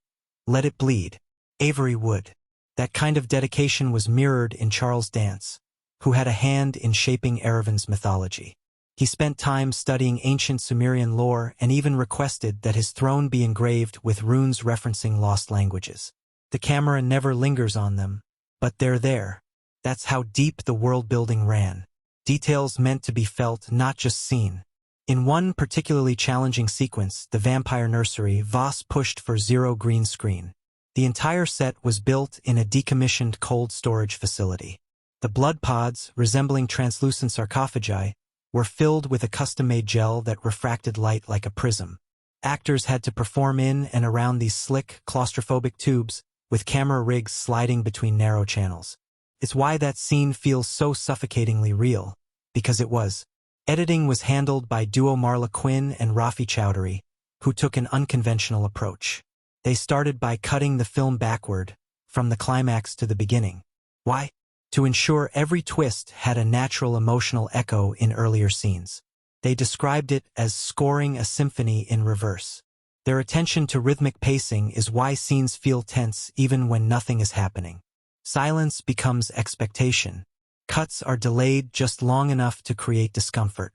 "Let it bleed." Avery would. That kind of dedication was mirrored in Charles Dance, who had a hand in shaping Erevan's mythology. He spent time studying ancient Sumerian lore and even requested that his throne be engraved with runes referencing lost languages. The camera never lingers on them, but they're there. That's how deep the world-building ran. Details meant to be felt, not just seen. In one particularly challenging sequence, the vampire nursery, Voss pushed for zero green screen. The entire set was built in a decommissioned cold storage facility. The blood pods, resembling translucent sarcophagi, were filled with a custom-made gel that refracted light like a prism. Actors had to perform in and around these slick, claustrophobic tubes, with camera rigs sliding between narrow channels. It's why that scene feels so suffocatingly real, because it was. Editing was handled by duo Marla Quinn and Rafi Chowdhury, who took an unconventional approach. They started by cutting the film backward, from the climax to the beginning. Why? To ensure every twist had a natural emotional echo in earlier scenes. They described it as scoring a symphony in reverse. Their attention to rhythmic pacing is why scenes feel tense even when nothing is happening. Silence becomes expectation. Cuts are delayed just long enough to create discomfort.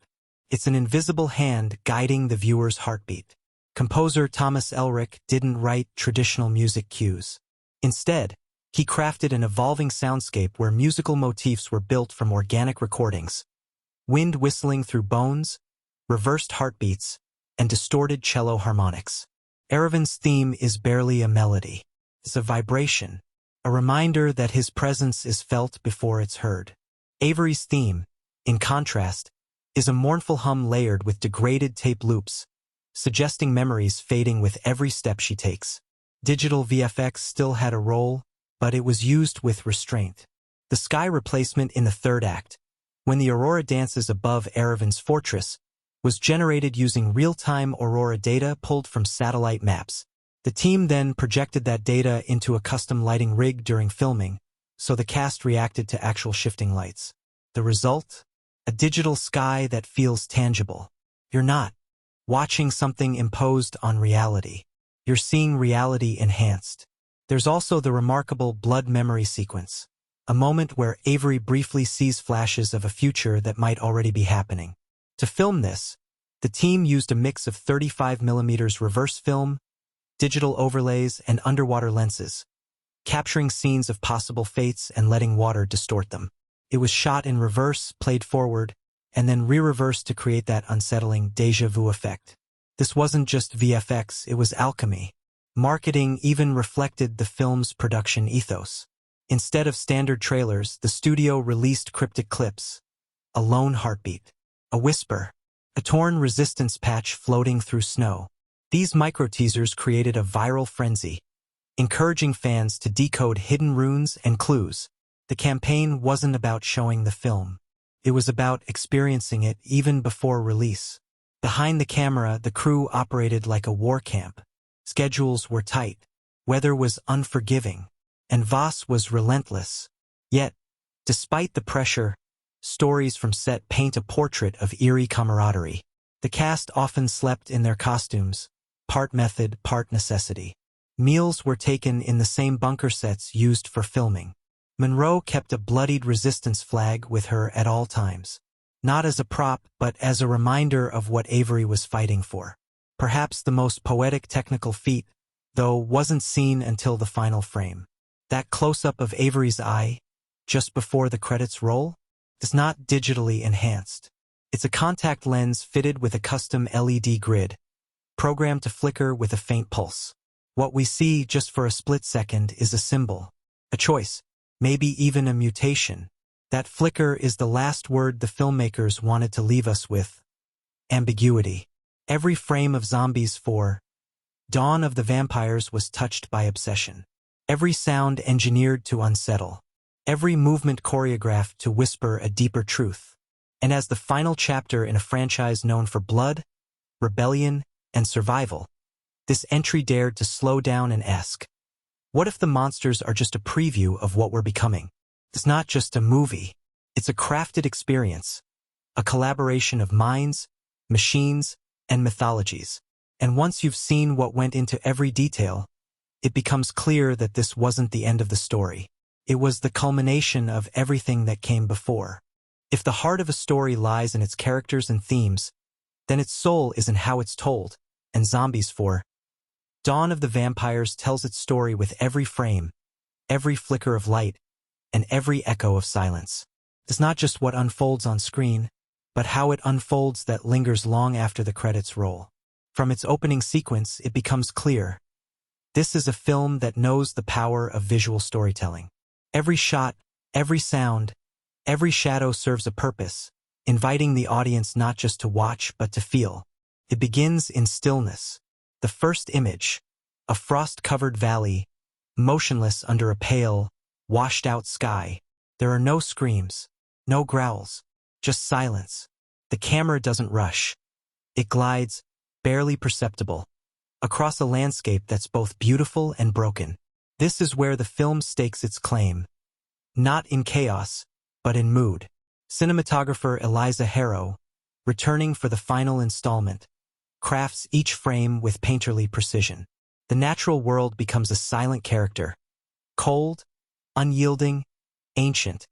It's an invisible hand guiding the viewer's heartbeat. Composer Thomas Elric didn't write traditional music cues. Instead, he crafted an evolving soundscape where musical motifs were built from organic recordings. Wind whistling through bones, reversed heartbeats, and distorted cello harmonics. Erevan's theme is barely a melody. It's a vibration, a reminder that his presence is felt before it's heard. Avery's theme, in contrast, is a mournful hum layered with degraded tape loops, suggesting memories fading with every step she takes. Digital VFX still had a role, but it was used with restraint. The sky replacement in the third act, when the aurora dances above Erevan's fortress, was generated using real-time aurora data pulled from satellite maps. The team then projected that data into a custom lighting rig during filming, so the cast reacted to actual shifting lights. The result? A digital sky that feels tangible. You're not watching something imposed on reality. You're seeing reality enhanced. There's also the remarkable blood memory sequence, a moment where Avery briefly sees flashes of a future that might already be happening. To film this, the team used a mix of 35mm reverse film, digital overlays, and underwater lenses, capturing scenes of possible fates and letting water distort them. It was shot in reverse, played forward, and then re-reversed to create that unsettling déjà vu effect. This wasn't just VFX, it was alchemy. Marketing even reflected the film's production ethos. Instead of standard trailers, the studio released cryptic clips, a lone heartbeat, a whisper, a torn resistance patch floating through snow. These micro-teasers created a viral frenzy, encouraging fans to decode hidden runes and clues. The campaign wasn't about showing the film. It was about experiencing it even before release. Behind the camera, the crew operated like a war camp. Schedules were tight, weather was unforgiving, and Voss was relentless. Yet, despite the pressure, stories from set paint a portrait of eerie camaraderie. The cast often slept in their costumes, part method, part necessity. Meals were taken in the same bunker sets used for filming. Monroe kept a bloodied resistance flag with her at all times. Not as a prop, but as a reminder of what Avery was fighting for. Perhaps the most poetic technical feat, though, wasn't seen until the final frame. That close-up of Avery's eye, just before the credits roll, is not digitally enhanced. It's a contact lens fitted with a custom LED grid, programmed to flicker with a faint pulse. What we see just for a split second is a symbol, a choice, maybe even a mutation. That flicker is the last word the filmmakers wanted to leave us with. Ambiguity. Every frame of Zombies 4, Dawn of the Vampires was touched by obsession. Every sound engineered to unsettle. Every movement choreographed to whisper a deeper truth. And as the final chapter in a franchise known for blood, rebellion, and survival, this entry dared to slow down and ask, what if the monsters are just a preview of what we're becoming? It's not just a movie. It's a crafted experience, a collaboration of minds, machines, and mythologies. And once you've seen what went into every detail, it becomes clear that this wasn't the end of the story. It was the culmination of everything that came before. If the heart of a story lies in its characters and themes, then its soul is in how it's told, and Zombies 4. Dawn of the Vampires tells its story with every frame, every flicker of light, and every echo of silence. It's not just what unfolds on screen, but how it unfolds that lingers long after the credits roll. From its opening sequence, it becomes clear. This is a film that knows the power of visual storytelling. Every shot, every sound, every shadow serves a purpose, inviting the audience not just to watch but to feel. It begins in stillness. The first image, a frost-covered valley, motionless under a pale, washed-out sky. There are no screams, no growls, just silence. The camera doesn't rush. It glides, barely perceptible, across a landscape that's both beautiful and broken. This is where the film stakes its claim. Not in chaos, but in mood. Cinematographer Eliza Harrow, returning for the final installment, crafts each frame with painterly precision. The natural world becomes a silent character, cold, unyielding, ancient,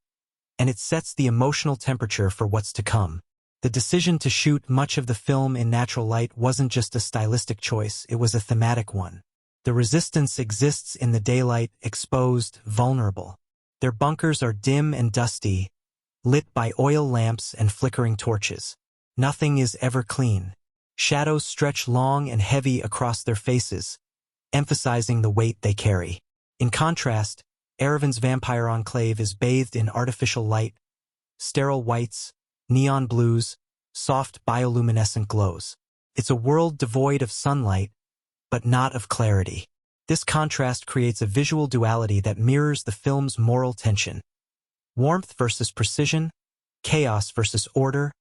and it sets the emotional temperature for what's to come. The decision to shoot much of the film in natural light wasn't just a stylistic choice, it was a thematic one. The resistance exists in the daylight, exposed, vulnerable. Their bunkers are dim and dusty, lit by oil lamps and flickering torches. Nothing is ever clean. Shadows stretch long and heavy across their faces, emphasizing the weight they carry. In contrast, Erevan's vampire enclave is bathed in artificial light, sterile whites, neon blues, soft bioluminescent glows. It's a world devoid of sunlight, but not of clarity. This contrast creates a visual duality that mirrors the film's moral tension. Warmth versus precision, chaos versus order,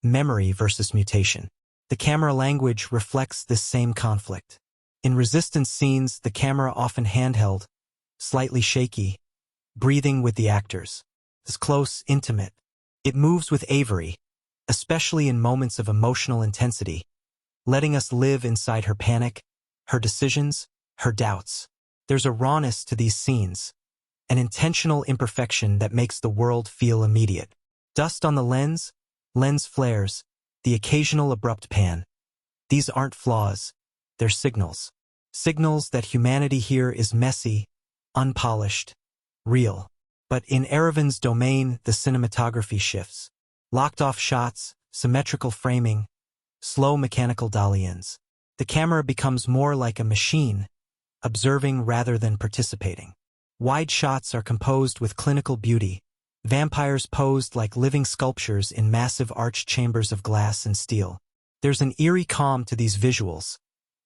memory versus mutation. The camera language reflects this same conflict. In resistance scenes, the camera often handheld, slightly shaky, breathing with the actors. It's close, intimate. It moves with Avery, especially in moments of emotional intensity, letting us live inside her panic, her decisions, her doubts. There's a rawness to these scenes, an intentional imperfection that makes the world feel immediate. Dust on the lens flares, the occasional abrupt pan. These aren't flaws, they're signals. Signals that humanity here is messy, unpolished, real. But in Erevan's domain, the cinematography shifts. Locked-off shots, symmetrical framing, slow mechanical dolly-ins. The camera becomes more like a machine, observing rather than participating. Wide shots are composed with clinical beauty, vampires posed like living sculptures in massive arched chambers of glass and steel. There's an eerie calm to these visuals,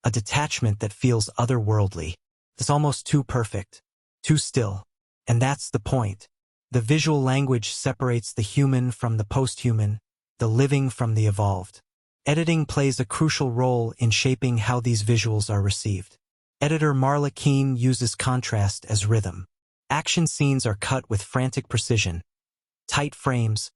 a detachment that feels otherworldly. It's almost too perfect, too still. And that's the point. The visual language separates the human from the post-human, the living from the evolved. Editing plays a crucial role in shaping how these visuals are received. Editor Marla Keene uses contrast as rhythm. Action scenes are cut with frantic precision. Tight frames,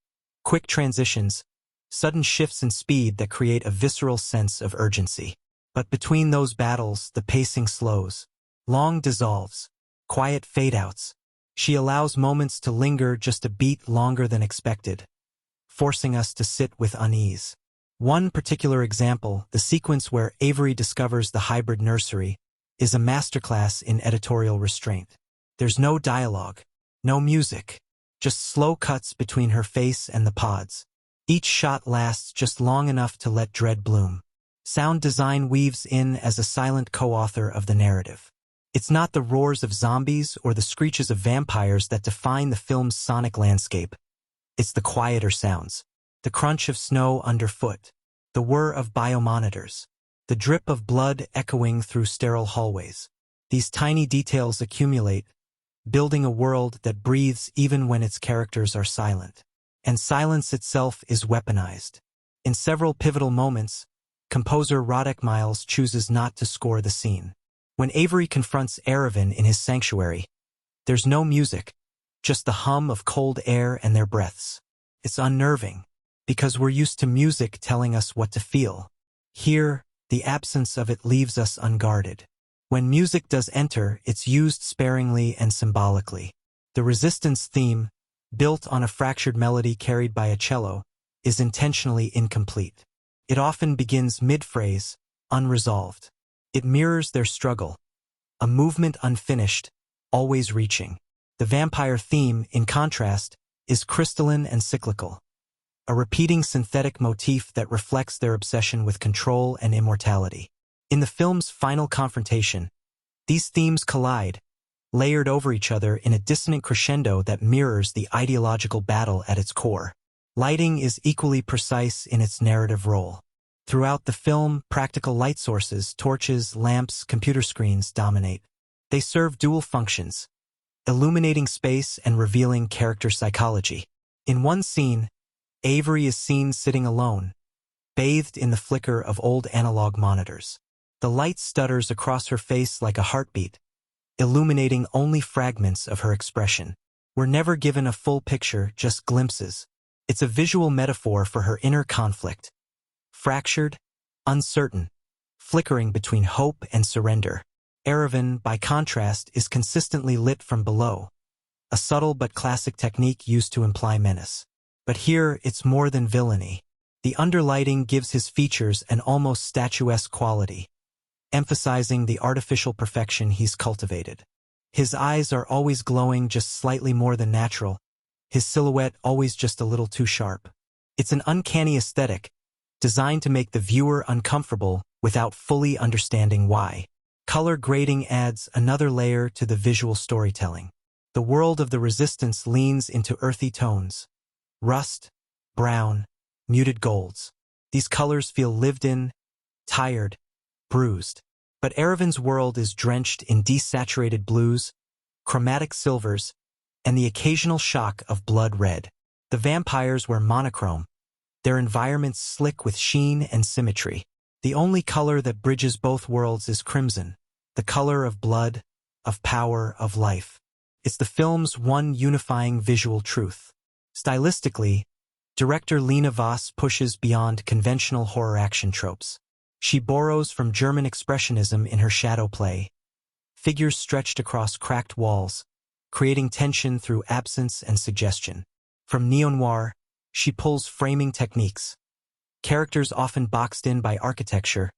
quick transitions, sudden shifts in speed that create a visceral sense of urgency. But between those battles, the pacing slows. Long dissolves, quiet fade-outs. She allows moments to linger just a beat longer than expected, forcing us to sit with unease. One particular example, the sequence where Avery discovers the hybrid nursery, is a masterclass in editorial restraint. There's no dialogue, no music, just slow cuts between her face and the pods. Each shot lasts just long enough to let dread bloom. Sound design weaves in as a silent co-author of the narrative. It's not the roars of zombies or the screeches of vampires that define the film's sonic landscape. It's the quieter sounds, the crunch of snow underfoot, the whir of biomonitors, the drip of blood echoing through sterile hallways. These tiny details accumulate, building a world that breathes even when its characters are silent. And silence itself is weaponized. In several pivotal moments, composer Roderick Miles chooses not to score the scene. When Avery confronts Aravan in his sanctuary, there's no music, just the hum of cold air and their breaths. It's unnerving, because we're used to music telling us what to feel. Here, the absence of it leaves us unguarded. When music does enter, it's used sparingly and symbolically. The Resistance theme, built on a fractured melody carried by a cello, is intentionally incomplete. It often begins mid-phrase, unresolved. It mirrors their struggle, a movement unfinished, always reaching. The vampire theme, in contrast, is crystalline and cyclical, a repeating synthetic motif that reflects their obsession with control and immortality. In the film's final confrontation, these themes collide, layered over each other in a dissonant crescendo that mirrors the ideological battle at its core. Lighting is equally precise in its narrative role. Throughout the film, practical light sources, torches, lamps, computer screens dominate. They serve dual functions, illuminating space and revealing character psychology. In one scene, Avery is seen sitting alone, bathed in the flicker of old analog monitors. The light stutters across her face like a heartbeat, illuminating only fragments of her expression. We're never given a full picture, just glimpses. It's a visual metaphor for her inner conflict. Fractured, uncertain, flickering between hope and surrender. Aravan, by contrast, is consistently lit from below, a subtle but classic technique used to imply menace. But here, it's more than villainy. The underlighting gives his features an almost statuesque quality, emphasizing the artificial perfection he's cultivated. His eyes are always glowing just slightly more than natural, his silhouette always just a little too sharp. It's an uncanny aesthetic, designed to make the viewer uncomfortable without fully understanding why. Color grading adds another layer to the visual storytelling. The world of the Resistance leans into earthy tones: rust, brown, muted golds. These colors feel lived in, tired, bruised. But Aravan's world is drenched in desaturated blues, chromatic silvers, and the occasional shock of blood red. The vampires wear monochrome, their environments slick with sheen and symmetry. The only color that bridges both worlds is crimson, the color of blood, of power, of life. It's the film's one unifying visual truth. Stylistically, director Lena Voss pushes beyond conventional horror action tropes. She borrows from German expressionism in her shadow play, figures stretched across cracked walls, creating tension through absence and suggestion. From neo-noir, she pulls framing techniques, characters often boxed in by architecture,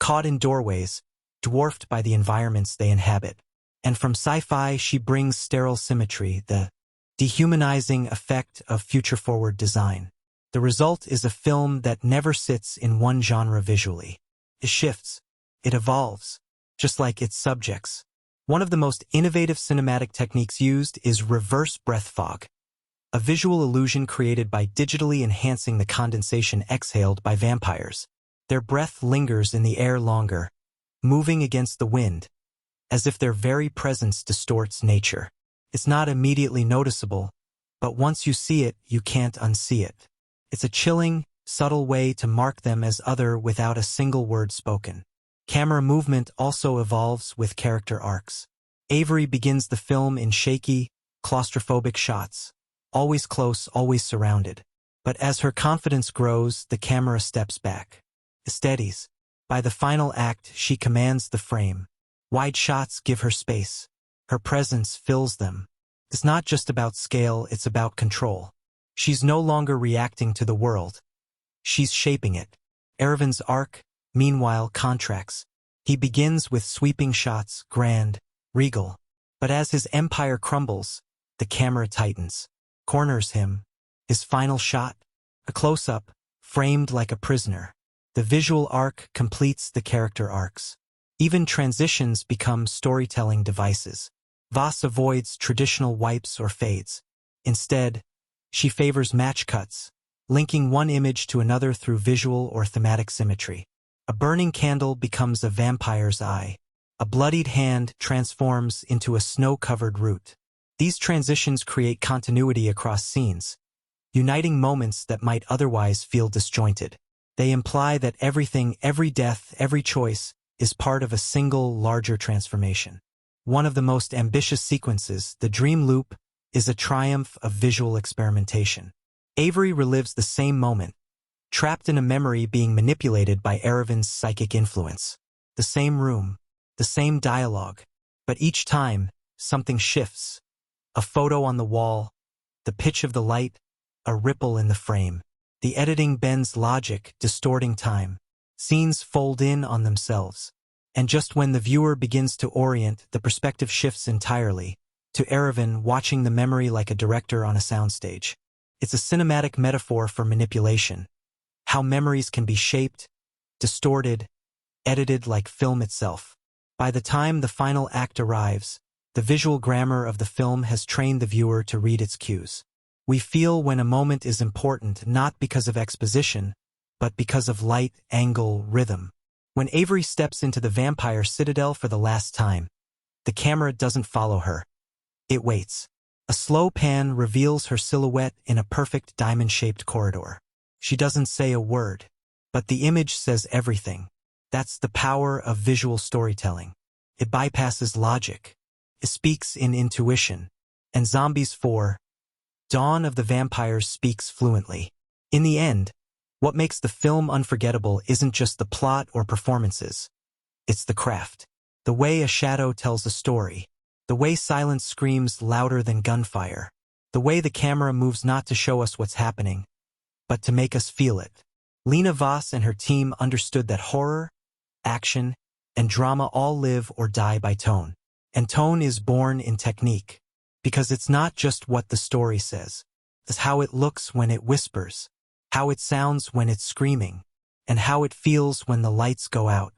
caught in doorways, dwarfed by the environments they inhabit. And from sci-fi, she brings sterile symmetry, the dehumanizing effect of future-forward design. The result is a film that never sits in one genre visually. It shifts, it evolves, just like its subjects. One of the most innovative cinematic techniques used is reverse breath fog, a visual illusion created by digitally enhancing the condensation exhaled by vampires. Their breath lingers in the air longer, moving against the wind, as if their very presence distorts nature. It's not immediately noticeable, but once you see it, you can't unsee it. It's a chilling, subtle way to mark them as other without a single word spoken. Camera movement also evolves with character arcs. Avery begins the film in shaky, claustrophobic shots, always close, always surrounded. But as her confidence grows, the camera steps back. It steadies. By the final act, she commands the frame. Wide shots give her space. Her presence fills them. It's not just about scale, it's about control. She's no longer reacting to the world. She's shaping it. Aravan's arc, meanwhile, contracts. He begins with sweeping shots, grand, regal. But as his empire crumbles, the camera tightens, corners him. His final shot, a close-up, framed like a prisoner. The visual arc completes the character arcs. Even transitions become storytelling devices. Voss avoids traditional wipes or fades. Instead, she favors match cuts, linking one image to another through visual or thematic symmetry. A burning candle becomes a vampire's eye. A bloodied hand transforms into a snow-covered root. These transitions create continuity across scenes, uniting moments that might otherwise feel disjointed. They imply that everything, every death, every choice is part of a single, larger transformation. One of the most ambitious sequences, the dream loop, is a triumph of visual experimentation. Avery relives the same moment, trapped in a memory being manipulated by Aravin's psychic influence. The same room, the same dialogue, but each time, something shifts. A photo on the wall, the pitch of the light, a ripple in the frame. The editing bends logic, distorting time. Scenes fold in on themselves. And just when the viewer begins to orient, the perspective shifts entirely, to Aravin watching the memory like a director on a soundstage. It's a cinematic metaphor for manipulation. How memories can be shaped, distorted, edited like film itself. By the time the final act arrives, the visual grammar of the film has trained the viewer to read its cues. We feel when a moment is important not because of exposition, but because of light, angle, rhythm. When Avery steps into the vampire citadel for the last time, the camera doesn't follow her. It waits. A slow pan reveals her silhouette in a perfect diamond-shaped corridor. She doesn't say a word, but the image says everything. That's the power of visual storytelling. It bypasses logic. It speaks in intuition. And Zombies 4, Dawn of the Vampires speaks fluently. In the end, what makes the film unforgettable isn't just the plot or performances. It's the craft. The way a shadow tells a story. The way silence screams louder than gunfire. The way the camera moves not to show us what's happening, but to make us feel it. Lena Voss and her team understood that horror, action, and drama all live or die by tone. And tone is born in technique, because it's not just what the story says. It's how it looks when it whispers, how it sounds when it's screaming, and how it feels when the lights go out.